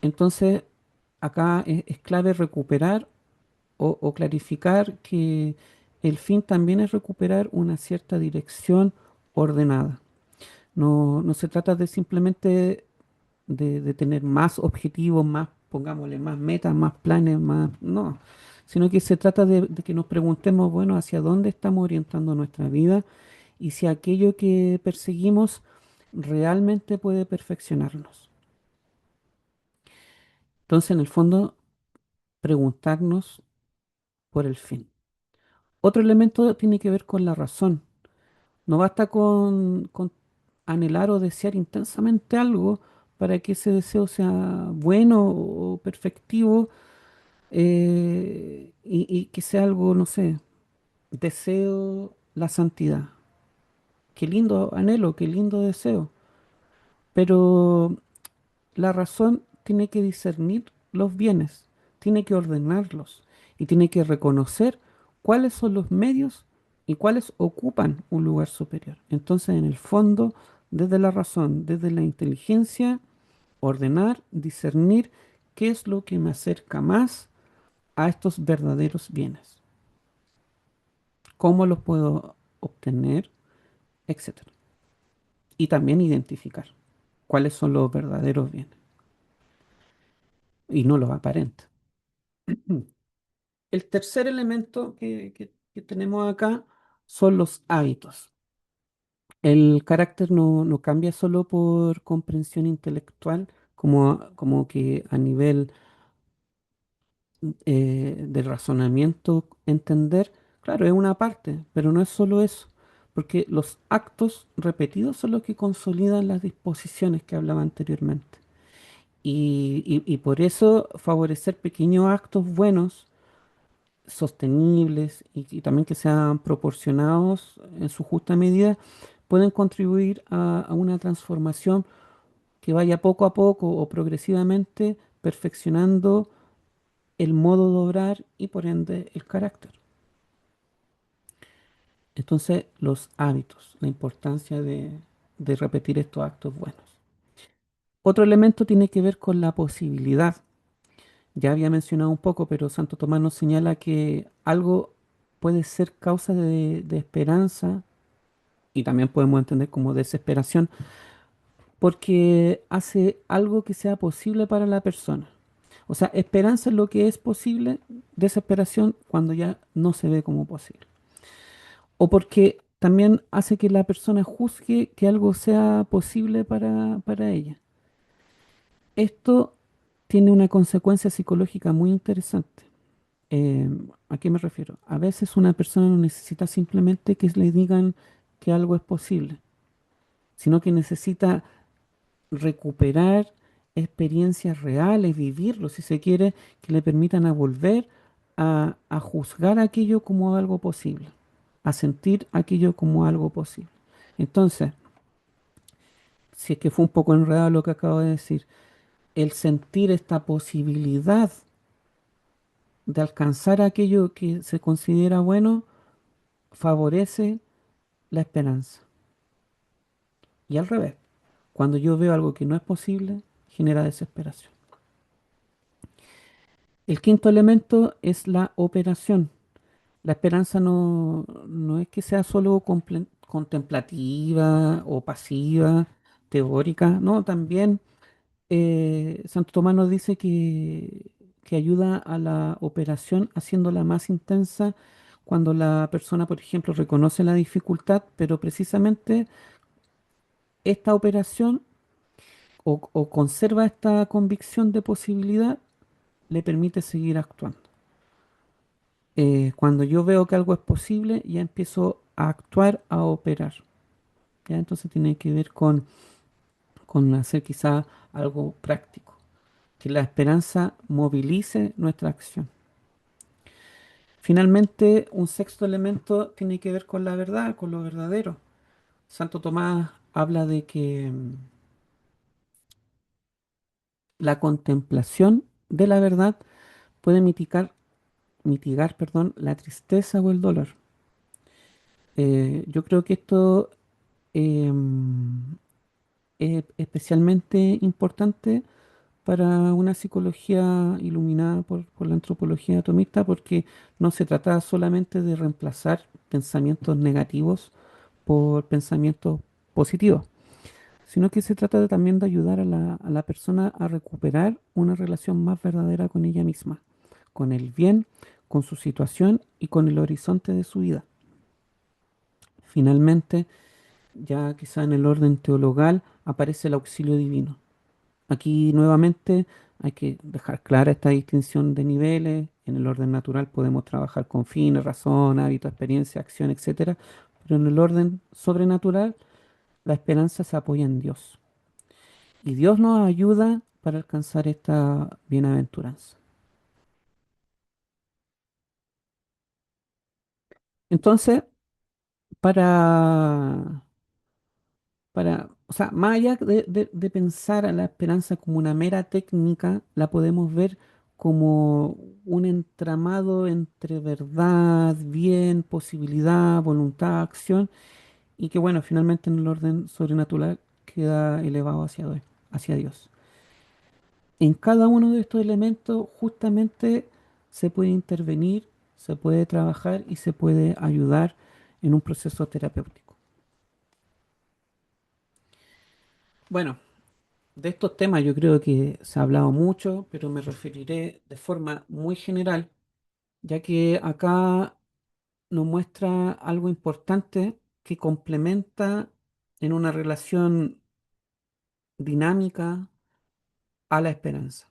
entonces acá es clave recuperar o clarificar que el fin también es recuperar una cierta dirección ordenada. No se trata de simplemente de tener más objetivos, más, pongámosle, más metas, más planes, más, no, sino que se trata de que nos preguntemos, bueno, hacia dónde estamos orientando nuestra vida y si aquello que perseguimos realmente puede perfeccionarnos. Entonces, en el fondo, preguntarnos por el fin. Otro elemento tiene que ver con la razón. No basta con anhelar o desear intensamente algo para que ese deseo sea bueno o perfectivo y que sea algo, no sé, deseo la santidad. Qué lindo anhelo, qué lindo deseo. Pero la razón tiene que discernir los bienes, tiene que ordenarlos y tiene que reconocer cuáles son los medios y cuáles ocupan un lugar superior. Entonces, en el fondo, desde la razón, desde la inteligencia, ordenar, discernir qué es lo que me acerca más a estos verdaderos bienes, cómo los puedo obtener, etcétera. Y también identificar cuáles son los verdaderos bienes y no los aparentes. El tercer elemento que tenemos acá son los hábitos. El carácter no cambia solo por comprensión intelectual, como que a nivel de razonamiento entender, claro, es una parte, pero no es solo eso, porque los actos repetidos son los que consolidan las disposiciones que hablaba anteriormente. Y por eso favorecer pequeños actos buenos sostenibles y también que sean proporcionados en su justa medida, pueden contribuir a una transformación que vaya poco a poco o progresivamente, perfeccionando el modo de obrar y por ende el carácter. Entonces, los hábitos, la importancia de repetir estos actos buenos. Otro elemento tiene que ver con la posibilidad. Ya había mencionado un poco, pero Santo Tomás nos señala que algo puede ser causa de esperanza y también podemos entender como desesperación porque hace algo que sea posible para la persona. O sea, esperanza es lo que es posible, desesperación cuando ya no se ve como posible. O porque también hace que la persona juzgue que algo sea posible para ella. Esto tiene una consecuencia psicológica muy interesante. Eh, ¿A qué me refiero? A veces una persona no necesita simplemente que le digan que algo es posible, sino que necesita recuperar experiencias reales, vivirlo, si se quiere, que le permitan a volver a juzgar aquello como algo posible, a sentir aquello como algo posible. Entonces, si es que fue un poco enredado lo que acabo de decir, el sentir esta posibilidad de alcanzar aquello que se considera bueno favorece la esperanza. Y al revés, cuando yo veo algo que no es posible, genera desesperación. El quinto elemento es la operación. La esperanza no es que sea solo contemplativa o pasiva, teórica, no, también Santo Tomás nos dice que ayuda a la operación haciéndola más intensa cuando la persona, por ejemplo, reconoce la dificultad, pero precisamente esta operación o conserva esta convicción de posibilidad, le permite seguir actuando. Cuando yo veo que algo es posible, ya empiezo a actuar, a operar. ¿Ya? Entonces tiene que ver con hacer quizá algo práctico, que la esperanza movilice nuestra acción. Finalmente, un sexto elemento tiene que ver con la verdad, con lo verdadero. Santo Tomás habla de que la contemplación de la verdad puede mitigar, la tristeza o el dolor. Yo creo que esto es especialmente importante para una psicología iluminada por la antropología atomista porque no se trata solamente de reemplazar pensamientos negativos por pensamientos positivos, sino que se trata también de ayudar a la persona a recuperar una relación más verdadera con ella misma, con el bien, con su situación y con el horizonte de su vida. Finalmente, ya quizá en el orden teologal aparece el auxilio divino. Aquí nuevamente hay que dejar clara esta distinción de niveles. En el orden natural podemos trabajar con fines, razón, hábito, experiencia, acción, etcétera. Pero en el orden sobrenatural, la esperanza se apoya en Dios. Y Dios nos ayuda para alcanzar esta bienaventuranza. Entonces, para o sea, más allá de pensar a la esperanza como una mera técnica, la podemos ver como un entramado entre verdad, bien, posibilidad, voluntad, acción, y que bueno, finalmente en el orden sobrenatural queda elevado hacia Dios. En cada uno de estos elementos justamente se puede intervenir, se puede trabajar y se puede ayudar en un proceso terapéutico. Bueno, de estos temas yo creo que se ha hablado mucho, pero me referiré de forma muy general, ya que acá nos muestra algo importante que complementa en una relación dinámica a la esperanza.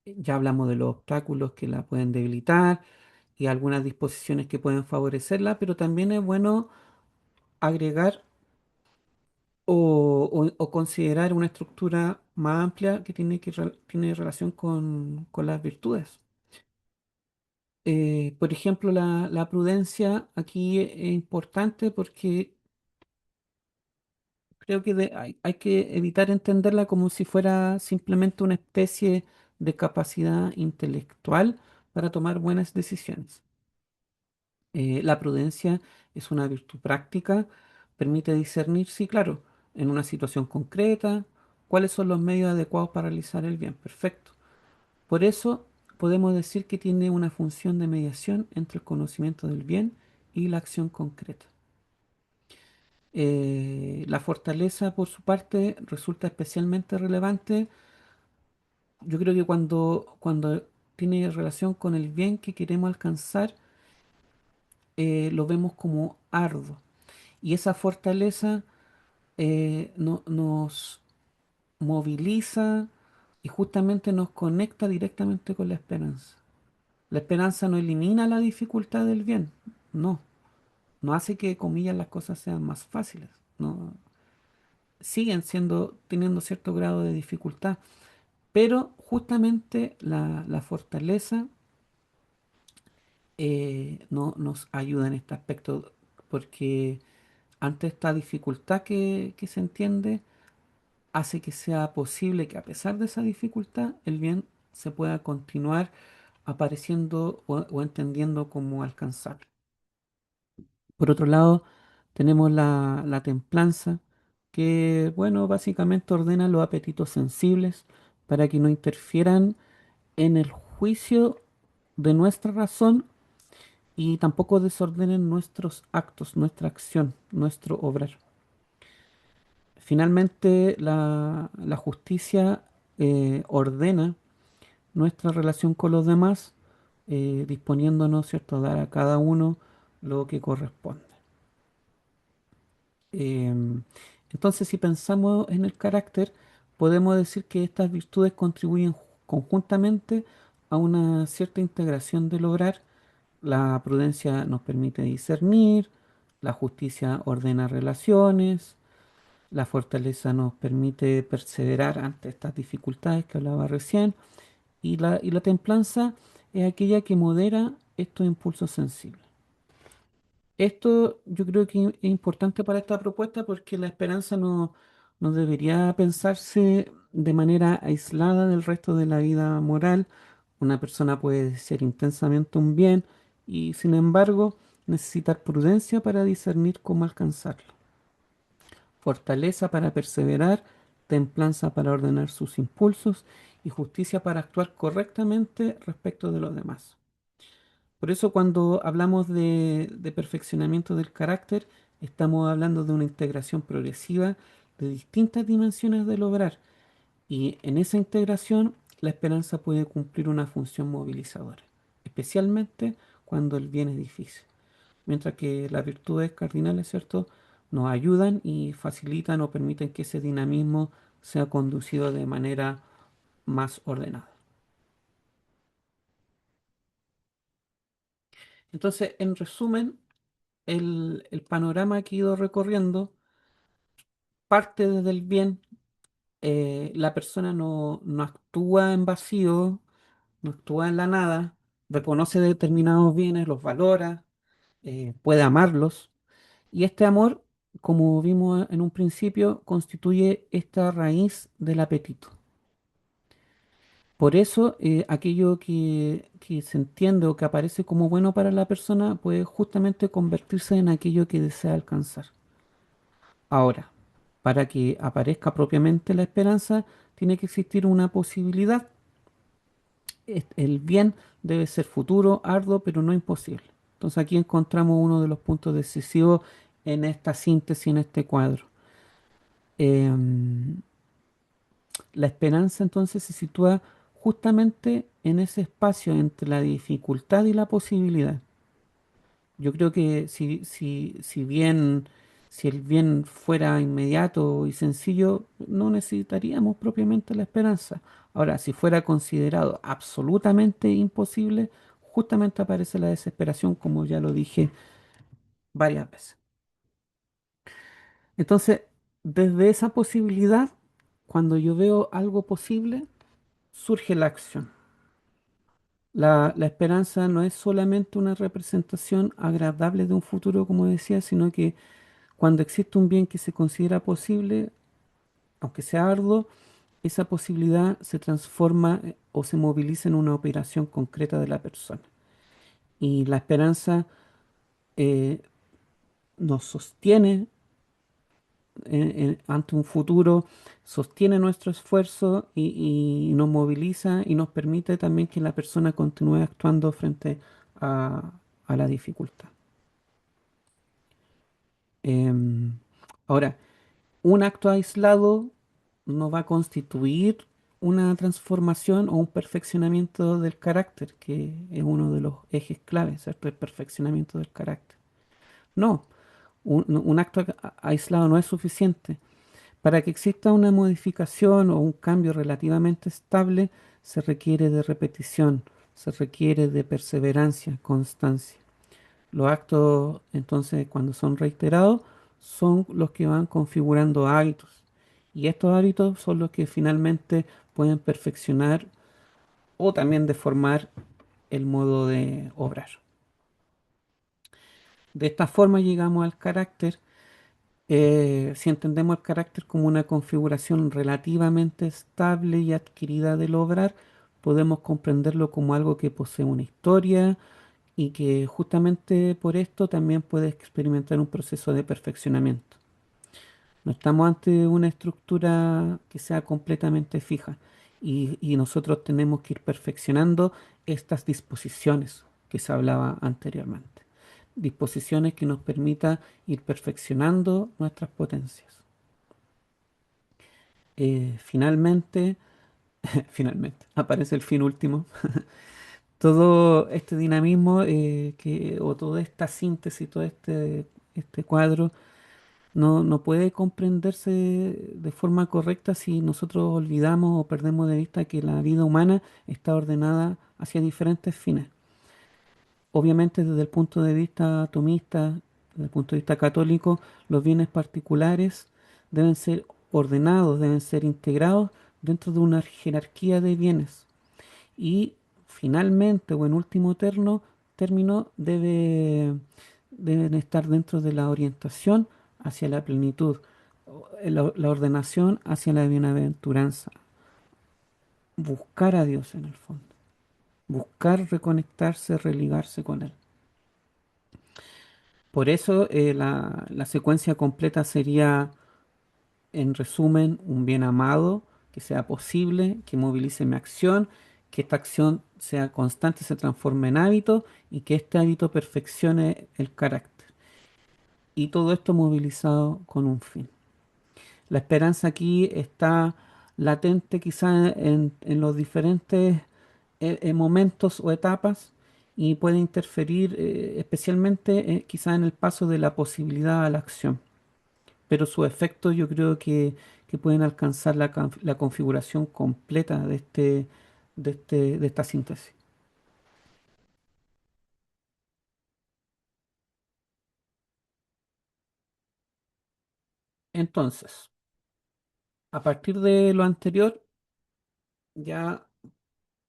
Ya hablamos de los obstáculos que la pueden debilitar y algunas disposiciones que pueden favorecerla, pero también es bueno agregar o considerar una estructura más amplia que tiene relación con las virtudes. Por ejemplo, la prudencia aquí es importante porque Creo que hay que evitar entenderla como si fuera simplemente una especie de capacidad intelectual para tomar buenas decisiones. La prudencia es una virtud práctica, permite discernir, sí, claro, en una situación concreta, cuáles son los medios adecuados para realizar el bien. Perfecto. Por eso podemos decir que tiene una función de mediación entre el conocimiento del bien y la acción concreta. La fortaleza, por su parte, resulta especialmente relevante, yo creo que cuando tiene relación con el bien que queremos alcanzar, lo vemos como arduo. Y esa fortaleza nos moviliza y justamente nos conecta directamente con la esperanza. La esperanza no elimina la dificultad del bien, no, no hace que, comillas, las cosas sean más fáciles, no, siguen siendo, teniendo cierto grado de dificultad, pero justamente la fortaleza no, nos ayuda en este aspecto, porque ante esta dificultad que se entiende, hace que sea posible que a pesar de esa dificultad, el bien se pueda continuar apareciendo o entendiendo cómo alcanzarlo. Por otro lado, tenemos la templanza, que, bueno, básicamente ordena los apetitos sensibles para que no interfieran en el juicio de nuestra razón y tampoco desordenen nuestros actos, nuestra acción, nuestro obrar. Finalmente, la justicia ordena nuestra relación con los demás, disponiéndonos, ¿cierto?, a dar a cada uno lo que corresponde. Em, entonces, si pensamos en el carácter, podemos decir que estas virtudes contribuyen conjuntamente a una cierta integración del obrar. La prudencia nos permite discernir, la justicia ordena relaciones, la fortaleza nos permite perseverar ante estas dificultades que hablaba recién, y la templanza es aquella que modera estos impulsos sensibles. Esto yo creo que es importante para esta propuesta porque la esperanza no debería pensarse de manera aislada del resto de la vida moral. Una persona puede ser intensamente un bien y sin embargo necesitar prudencia para discernir cómo alcanzarlo, fortaleza para perseverar, templanza para ordenar sus impulsos y justicia para actuar correctamente respecto de los demás. Por eso cuando hablamos de perfeccionamiento del carácter, estamos hablando de una integración progresiva de distintas dimensiones del obrar. Y en esa integración, la esperanza puede cumplir una función movilizadora, especialmente cuando el bien es difícil. Mientras que las virtudes cardinales, ¿cierto?, nos ayudan y facilitan o permiten que ese dinamismo sea conducido de manera más ordenada. Entonces, en resumen, el panorama que he ido recorriendo parte desde el bien. La persona no actúa en vacío, no actúa en la nada, reconoce determinados bienes, los valora, puede amarlos. Y este amor, como vimos en un principio, constituye esta raíz del apetito. Por eso, aquello que se entiende o que aparece como bueno para la persona puede justamente convertirse en aquello que desea alcanzar. Ahora, para que aparezca propiamente la esperanza, tiene que existir una posibilidad. El bien debe ser futuro, arduo, pero no imposible. Entonces aquí encontramos uno de los puntos decisivos en esta síntesis, en este cuadro. Em, la esperanza entonces se sitúa justamente en ese espacio entre la dificultad y la posibilidad. Yo creo que si el bien fuera inmediato y sencillo, no necesitaríamos propiamente la esperanza. Ahora, si fuera considerado absolutamente imposible, justamente aparece la desesperación, como ya lo dije varias veces. Entonces, desde esa posibilidad, cuando yo veo algo posible, surge la acción. La esperanza no es solamente una representación agradable de un futuro, como decía, sino que Cuando existe un bien que se considera posible, aunque sea arduo, esa posibilidad se transforma o se moviliza en una operación concreta de la persona. Y la esperanza eh, nos sostiene ante un futuro, sostiene nuestro esfuerzo y nos moviliza y nos permite también que la persona continúe actuando frente a, a la dificultad. Em, Ahora, un acto aislado no va a constituir una transformación o un perfeccionamiento del carácter, que es uno de los ejes claves, ¿cierto? El perfeccionamiento del carácter. No, un acto aislado no es suficiente. Para que exista una modificación o un cambio relativamente estable, se requiere de repetición, se requiere de perseverancia, constancia. Los actos, entonces, cuando son reiterados, son los que van configurando hábitos. Y estos hábitos son los que finalmente pueden perfeccionar o también deformar el modo de obrar. De esta forma llegamos al carácter. Si entendemos el carácter como una configuración relativamente estable y adquirida del obrar, podemos comprenderlo como algo que posee una historia y que justamente por esto también puede experimentar un proceso de perfeccionamiento. No estamos ante una estructura que sea completamente fija y nosotros tenemos que ir perfeccionando estas disposiciones que se hablaba anteriormente. Disposiciones que nos permita ir perfeccionando nuestras potencias. Finalmente, finalmente, aparece el fin último. Todo este dinamismo o toda esta síntesis, todo este cuadro no puede comprenderse de forma correcta si nosotros olvidamos o perdemos de vista que la vida humana está ordenada hacia diferentes fines. Obviamente desde el punto de vista atomista, desde el punto de vista católico, los bienes particulares deben ser ordenados, deben ser integrados dentro de una jerarquía de bienes. Y finalmente, o en último término, deben estar dentro de la orientación hacia la plenitud, la ordenación hacia la bienaventuranza, buscar a Dios en el fondo, buscar reconectarse, religarse con Él. Por eso la secuencia completa sería, en resumen, un bien amado, que sea posible, que movilice mi acción, que esta acción sea constante, se transforme en hábito y que este hábito perfeccione el carácter. Y todo esto movilizado con un fin. La esperanza aquí está latente quizá en los diferentes momentos o etapas y puede interferir especialmente quizá en el paso de la posibilidad a la acción. Pero sus efectos yo creo que pueden alcanzar la configuración completa de esta síntesis. Entonces, a partir de lo anterior, ya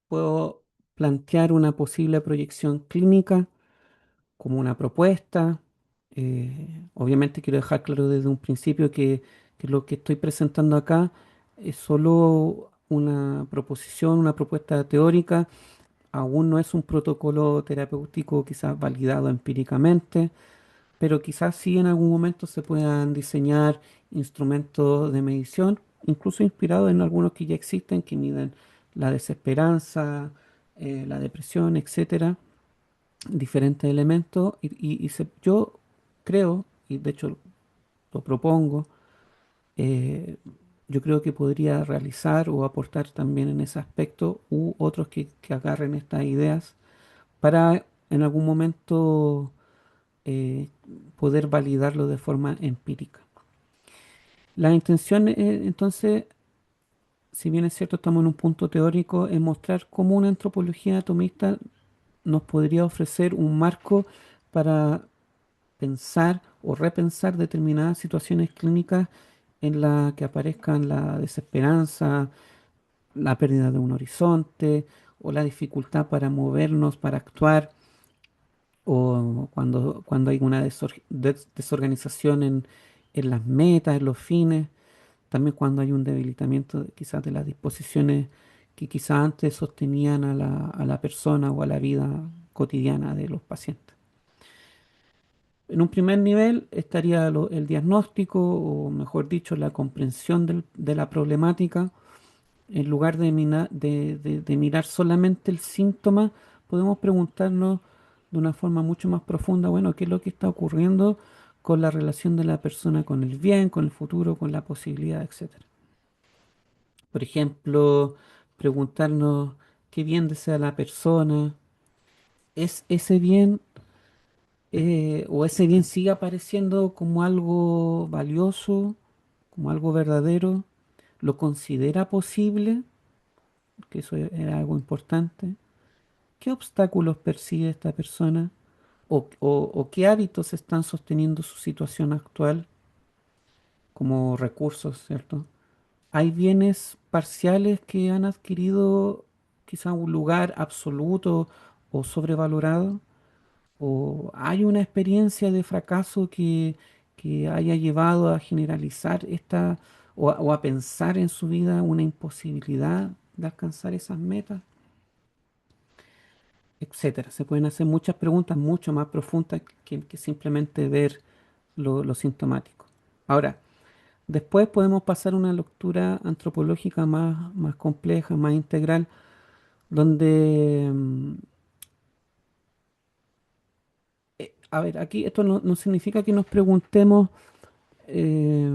puedo plantear una posible proyección clínica como una propuesta. Obviamente quiero dejar claro desde un principio que lo que estoy presentando acá es solo una proposición, una propuesta teórica. Aún no es un protocolo terapéutico quizás validado empíricamente, pero quizás sí en algún momento se puedan diseñar instrumentos de medición, incluso inspirados en algunos que ya existen, que miden la desesperanza, la depresión, etcétera, diferentes elementos. Yo creo, y de hecho lo propongo, eh, yo creo que podría realizar o aportar también en ese aspecto u otros que agarren estas ideas para en algún momento eh, poder validarlo de forma empírica. La intención, entonces, si bien es cierto, estamos en un punto teórico, es mostrar cómo una antropología atomista nos podría ofrecer un marco para pensar o repensar determinadas situaciones clínicas en las que aparezcan la desesperanza, la pérdida de un horizonte o la dificultad para movernos, para actuar o cuando hay una desorganización en las metas, en los fines, también cuando hay un debilitamiento quizás de las disposiciones que quizás antes sostenían a la persona o a la vida cotidiana de los pacientes. En un primer nivel estaría el diagnóstico, o mejor dicho, la comprensión de la problemática. En lugar de mirar solamente el síntoma, podemos preguntarnos de una forma mucho más profunda, bueno, ¿qué es lo que está ocurriendo con la relación de la persona con el bien, con el futuro, con la posibilidad, etcétera? Por ejemplo, preguntarnos qué bien desea la persona, ¿es ese bien o ese bien sigue apareciendo como algo valioso, como algo verdadero? ¿Lo considera posible? Que eso era algo importante. ¿Qué obstáculos percibe esta persona? O qué hábitos están sosteniendo su situación actual como recursos, ¿cierto? Hay bienes parciales que han adquirido quizá un lugar absoluto o sobrevalorado, o hay una experiencia de fracaso que haya llevado a generalizar o a pensar en su vida una imposibilidad de alcanzar esas metas, etcétera. Se pueden hacer muchas preguntas mucho más profundas que simplemente ver lo sintomático. Ahora, después podemos pasar a una lectura antropológica más compleja, más integral, donde, a ver, aquí esto no significa que nos preguntemos eh,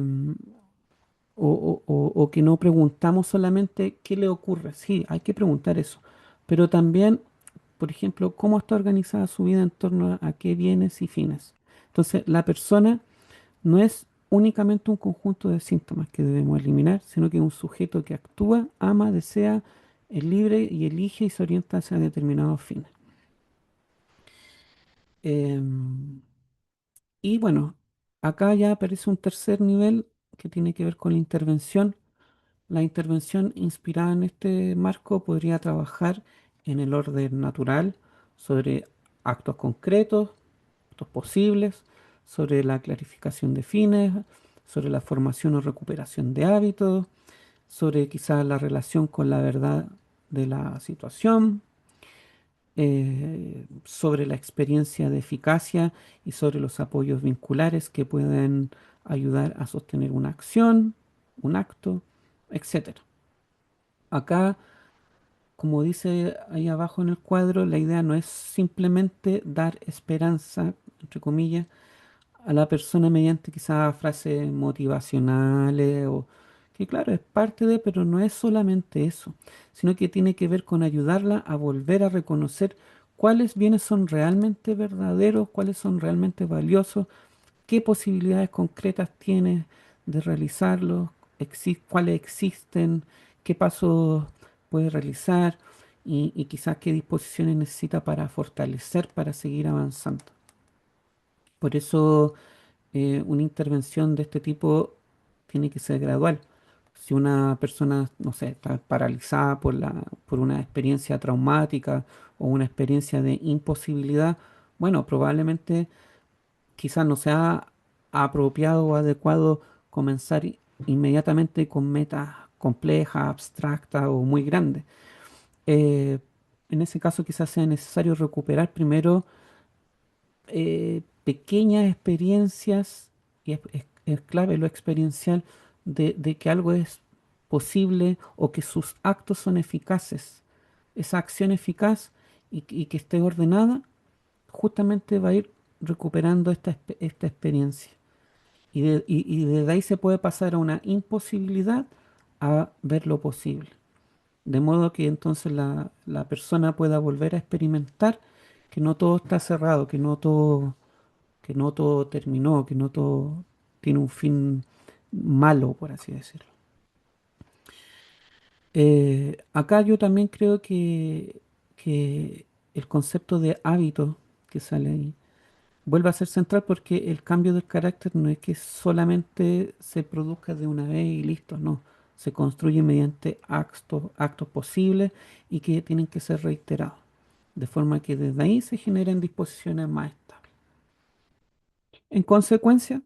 o que no preguntamos solamente qué le ocurre. Sí, hay que preguntar eso, pero también, por ejemplo, cómo está organizada su vida en torno a qué bienes y fines. Entonces, la persona no es únicamente un conjunto de síntomas que debemos eliminar, sino que es un sujeto que actúa, ama, desea, es libre y elige y se orienta hacia determinados fines. Em, y bueno, acá ya aparece un tercer nivel que tiene que ver con la intervención. La intervención inspirada en este marco podría trabajar en el orden natural sobre actos concretos, actos posibles, sobre la clarificación de fines, sobre la formación o recuperación de hábitos, sobre quizás la relación con la verdad de la situación, sobre la experiencia de eficacia y sobre los apoyos vinculares que pueden ayudar a sostener una acción, un acto, etcétera. Acá, como dice ahí abajo en el cuadro, la idea no es simplemente dar esperanza, entre comillas, a la persona mediante quizás frases motivacionales o que claro, es parte de, pero no es solamente eso, sino que tiene que ver con ayudarla a volver a reconocer cuáles bienes son realmente verdaderos, cuáles son realmente valiosos, qué posibilidades concretas tienes de realizarlos, cuáles existen, qué pasos puedes realizar y quizás qué disposiciones necesita para fortalecer, para seguir avanzando. Por eso una intervención de este tipo tiene que ser gradual. Si una persona, no sé, está paralizada por una experiencia traumática o una experiencia de imposibilidad, bueno, probablemente quizás no sea apropiado o adecuado comenzar inmediatamente con metas complejas, abstractas o muy grandes. Eh, en ese caso quizás sea necesario recuperar primero pequeñas experiencias, y es clave lo experiencial, de que algo es posible o que sus actos son eficaces. Esa acción eficaz y que esté ordenada, justamente va a ir recuperando esta experiencia. Y desde ahí se puede pasar a una imposibilidad a ver lo posible. De modo que entonces la persona pueda volver a experimentar que no todo está cerrado, que no todo terminó, que no todo tiene un fin malo, por así decirlo. Acá yo también creo que el concepto de hábito que sale ahí vuelve a ser central porque el cambio del carácter no es que solamente se produzca de una vez y listo, no. Se construye mediante actos posibles y que tienen que ser reiterados. de forma que desde ahí se generen disposiciones más estables. En consecuencia,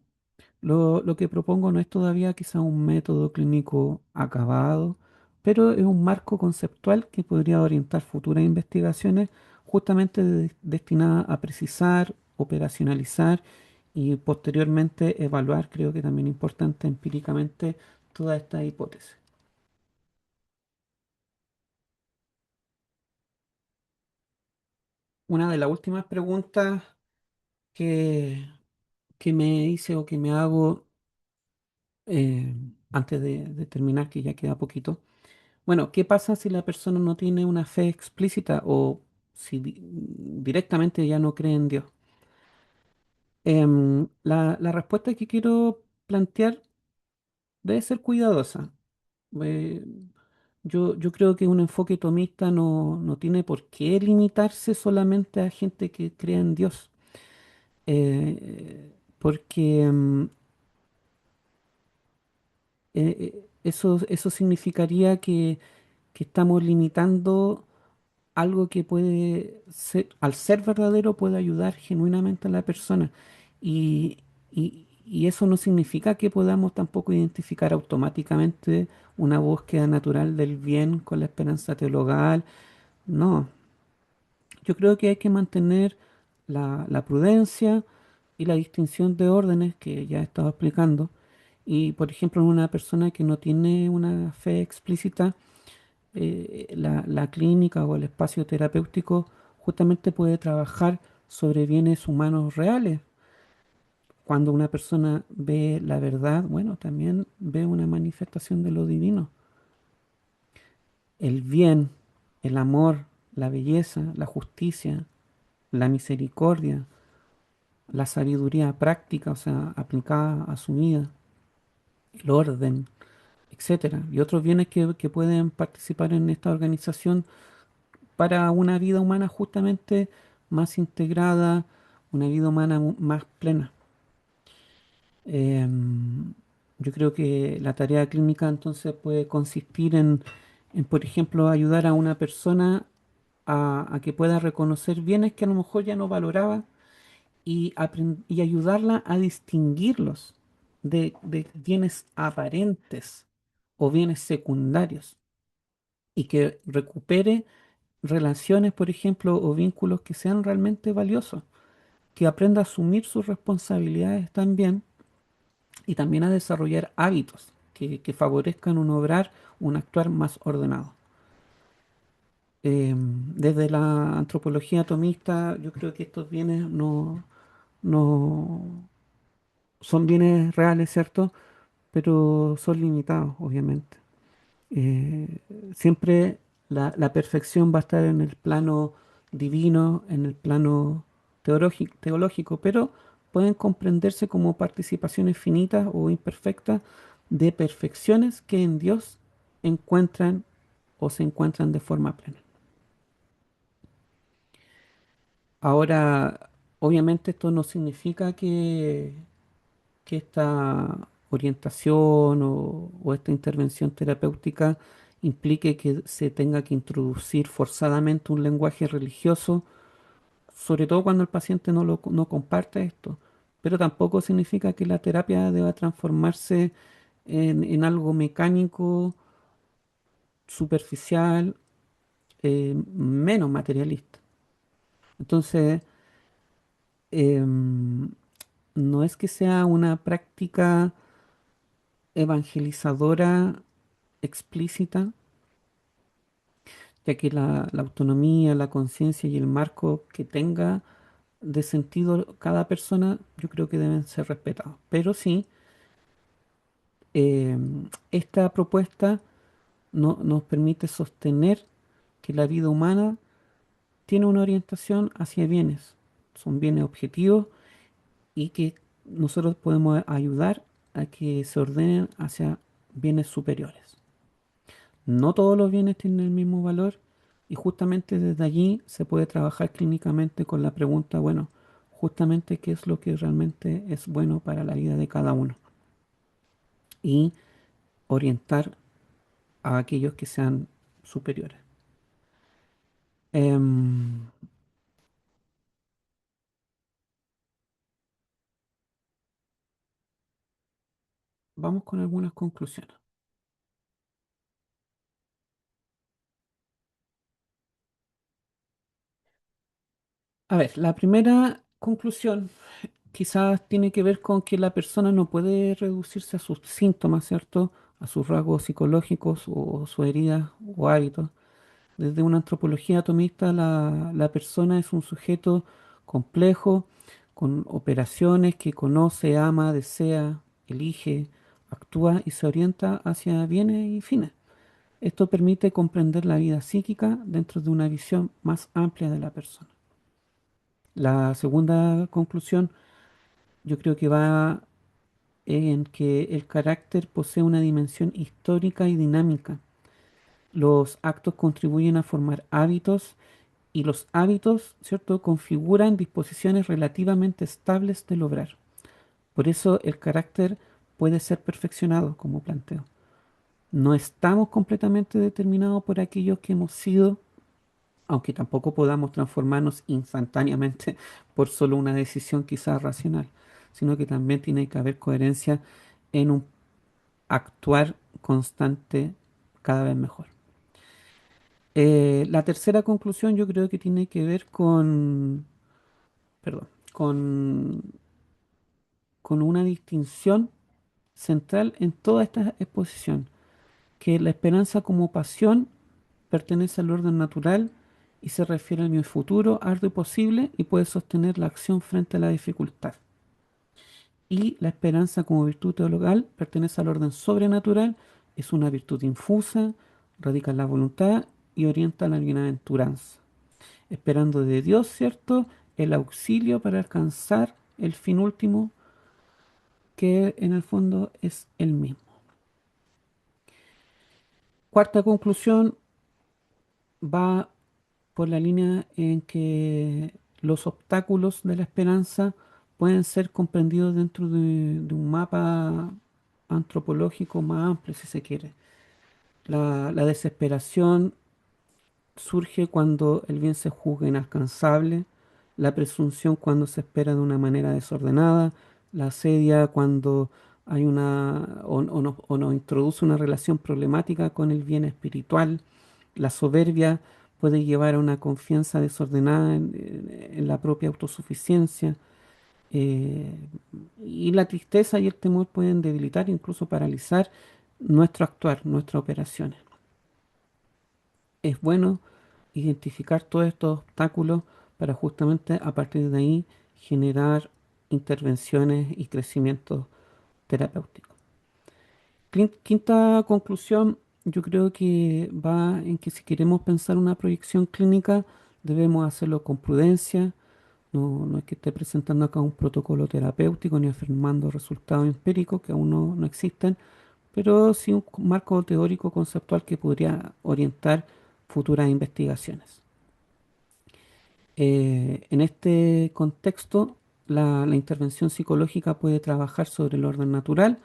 lo que propongo no es todavía quizá un método clínico acabado, pero es un marco conceptual que podría orientar futuras investigaciones justamente destinadas a precisar, operacionalizar y posteriormente evaluar, creo que también importante empíricamente, toda esta hipótesis. Una de las últimas preguntas que, que me hice o que me hago eh, antes de terminar, que ya queda poquito. Bueno, ¿qué pasa si la persona no tiene una fe explícita o si directamente ya no cree en Dios? La respuesta que quiero plantear debe ser cuidadosa. Eh, yo creo que un enfoque tomista no tiene por qué limitarse solamente a gente que crea en Dios. Porque eso significaría que estamos limitando algo que puede ser, al ser verdadero, puede ayudar genuinamente a la persona. Y, y eso no significa que podamos tampoco identificar automáticamente una búsqueda natural del bien con la esperanza teologal. No, yo creo que hay que mantener la prudencia y la distinción de órdenes que ya he estado explicando. Y, por ejemplo, en una persona que no tiene una fe explícita, la clínica o el espacio terapéutico justamente puede trabajar sobre bienes humanos reales. Cuando una persona ve la verdad, bueno, también ve una manifestación de lo divino. El bien, el amor, la belleza, la justicia, la misericordia, la sabiduría práctica, o sea, aplicada a su vida, el orden, etcétera, y otros bienes que pueden participar en esta organización para una vida humana justamente más integrada, una vida humana más plena. Em, yo creo que la tarea clínica entonces puede consistir en, por ejemplo, ayudar a una persona a que pueda reconocer bienes que a lo mejor ya no valoraba y ayudarla a distinguirlos de bienes aparentes o bienes secundarios y que recupere relaciones, por ejemplo, o vínculos que sean realmente valiosos, que aprenda a asumir sus responsabilidades también y también a desarrollar hábitos que favorezcan un obrar, un actuar más ordenado. Desde la antropología atomista, yo creo que estos bienes no son bienes reales, ¿cierto? Pero son limitados, obviamente. Eh, Siempre la perfección va a estar en el plano divino, en el plano teológico, pero pueden comprenderse como participaciones finitas o imperfectas de perfecciones que en Dios encuentran o se encuentran de forma plena. Ahora, obviamente esto no significa que esta orientación o esta intervención terapéutica implique que se tenga que introducir forzadamente un lenguaje religioso, sobre todo cuando el paciente no comparte esto. Pero tampoco significa que la terapia deba transformarse en algo mecánico, superficial, menos materialista. Entonces, em, no es que sea una práctica evangelizadora explícita, ya que la autonomía, la conciencia y el marco que tenga de sentido cada persona, yo creo que deben ser respetados. Pero sí, eh, esta propuesta nos permite sostener que la vida humana tiene una orientación hacia bienes, son bienes objetivos y que nosotros podemos ayudar a que se ordenen hacia bienes superiores. No todos los bienes tienen el mismo valor y justamente desde allí se puede trabajar clínicamente con la pregunta, bueno, justamente qué es lo que realmente es bueno para la vida de cada uno y orientar a aquellos que sean superiores. vamos con algunas conclusiones. A ver, la primera conclusión quizás tiene que ver con que la persona no puede reducirse a sus síntomas, ¿cierto? A sus rasgos psicológicos o sus heridas o hábitos. Desde una antropología atomista, la persona es un sujeto complejo, con operaciones que conoce, ama, desea, elige, actúa y se orienta hacia bienes y fines. Esto permite comprender la vida psíquica dentro de una visión más amplia de la persona. La segunda conclusión yo creo que va en que el carácter posee una dimensión histórica y dinámica. Los actos contribuyen a formar hábitos y los hábitos, ¿cierto?, configuran disposiciones relativamente estables del obrar. Por eso el carácter puede ser perfeccionado, como planteo. No estamos completamente determinados por aquellos que hemos sido, aunque tampoco podamos transformarnos instantáneamente por solo una decisión quizás racional, sino que también tiene que haber coherencia en un actuar constante cada vez mejor. La tercera conclusión yo creo que tiene que ver perdón, con, con una distinción central en toda esta exposición, que la esperanza como pasión pertenece al orden natural y se refiere al mi futuro, arduo y posible y puede sostener la acción frente a la dificultad. Y la esperanza como virtud teologal pertenece al orden sobrenatural, es una virtud infusa, radica en la voluntad y orienta a la bienaventuranza, esperando de Dios, ¿cierto?, el auxilio para alcanzar el fin último, que en el fondo es el mismo. Cuarta conclusión va por la línea en que los obstáculos de la esperanza pueden ser comprendidos dentro de un mapa antropológico más amplio, si se quiere. La desesperación surge cuando el bien se juzga inalcanzable, la presunción cuando se espera de una manera desordenada, la asedia cuando hay o nos introduce una relación problemática con el bien espiritual, la soberbia puede llevar a una confianza desordenada en la propia autosuficiencia, eh, y la tristeza y el temor pueden debilitar, incluso paralizar nuestro actuar, nuestras operaciones. Es bueno identificar todos estos obstáculos para justamente a partir de ahí generar intervenciones y crecimiento terapéutico. Quinta conclusión, yo creo que va en que si queremos pensar una proyección clínica, debemos hacerlo con prudencia. No es que esté presentando acá un protocolo terapéutico ni afirmando resultados empíricos que aún no existen, pero sí un marco teórico conceptual que podría orientar futuras investigaciones. En este contexto, la intervención psicológica puede trabajar sobre el orden natural,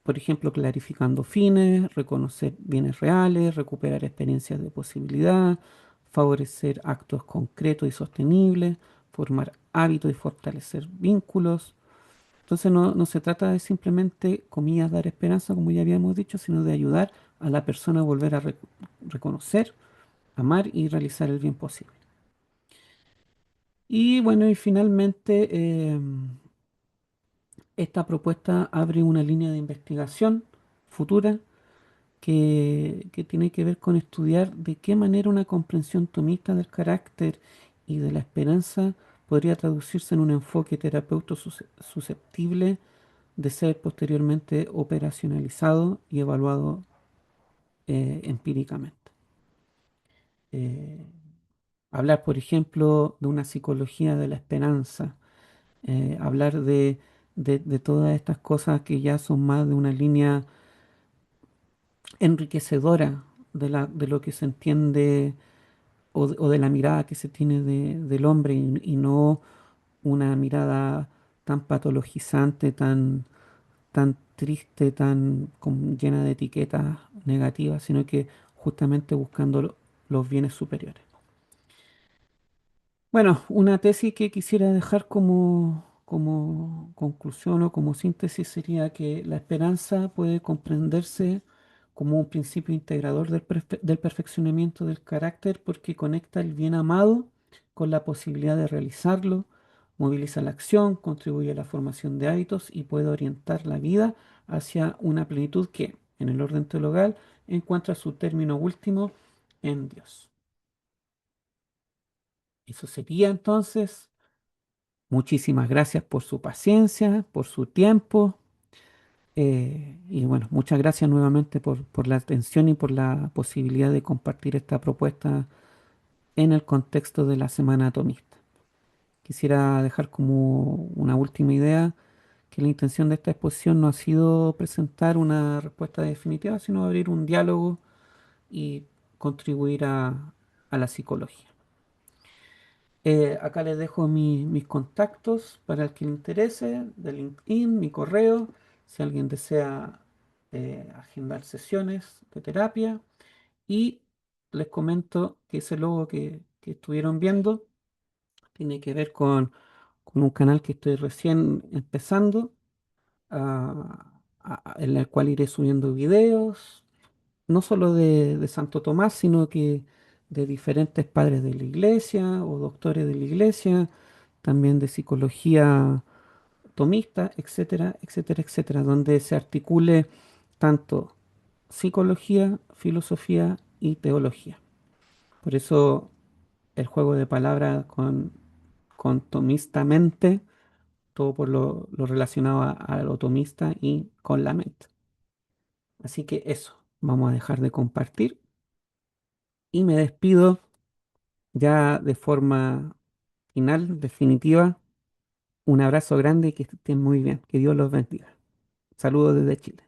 por ejemplo, clarificando fines, reconocer bienes reales, recuperar experiencias de posibilidad, favorecer actos concretos y sostenibles, formar hábitos y fortalecer vínculos. Entonces no se trata de simplemente, comillas, dar esperanza, como ya habíamos dicho, sino de ayudar a la persona a volver a reconocer, amar y realizar el bien posible. Y bueno, y finalmente, esta propuesta abre una línea de investigación futura que tiene que ver con estudiar de qué manera una comprensión tomista del carácter y de la esperanza podría traducirse en un enfoque terapéutico susceptible de ser posteriormente operacionalizado y evaluado empíricamente. Eh, Hablar, por ejemplo, de una psicología de la esperanza, hablar de todas estas cosas que ya son más de una línea enriquecedora de lo que se entiende o de la mirada que se tiene del hombre y no una mirada tan patologizante, tan triste, llena de etiquetas negativas, sino que justamente buscando los bienes superiores. Bueno, una tesis que quisiera dejar como conclusión o como síntesis sería que la esperanza puede comprenderse como un principio integrador del perfeccionamiento del carácter porque conecta el bien amado con la posibilidad de realizarlo, moviliza la acción, contribuye a la formación de hábitos y puede orientar la vida hacia una plenitud que, en el orden teologal, encuentra su término último en Dios. Eso sería entonces. Muchísimas gracias por su paciencia, por su tiempo. Y bueno, muchas gracias nuevamente por la atención y por la posibilidad de compartir esta propuesta en el contexto de la Semana Atomista. Quisiera dejar como una última idea que la intención de esta exposición no ha sido presentar una respuesta definitiva, sino abrir un diálogo y contribuir a la psicología. Acá les dejo mis contactos para el que le interese, de LinkedIn, mi correo, si alguien desea agendar sesiones de terapia. Y les comento que ese logo que estuvieron viendo tiene que ver con un canal que estoy recién empezando, en el cual iré subiendo videos, no solo de Santo Tomás, sino que de diferentes padres de la iglesia o doctores de la iglesia, también de psicología tomista, etcétera, etcétera, etcétera, donde se articule tanto psicología, filosofía y teología. Por eso el juego de palabras con tomistamente, todo por lo relacionado a lo tomista y con la mente. Así que eso, vamos a dejar de compartir y me despido ya de forma final, definitiva. Un abrazo grande y que estén muy bien. Que Dios los bendiga. Saludos desde Chile.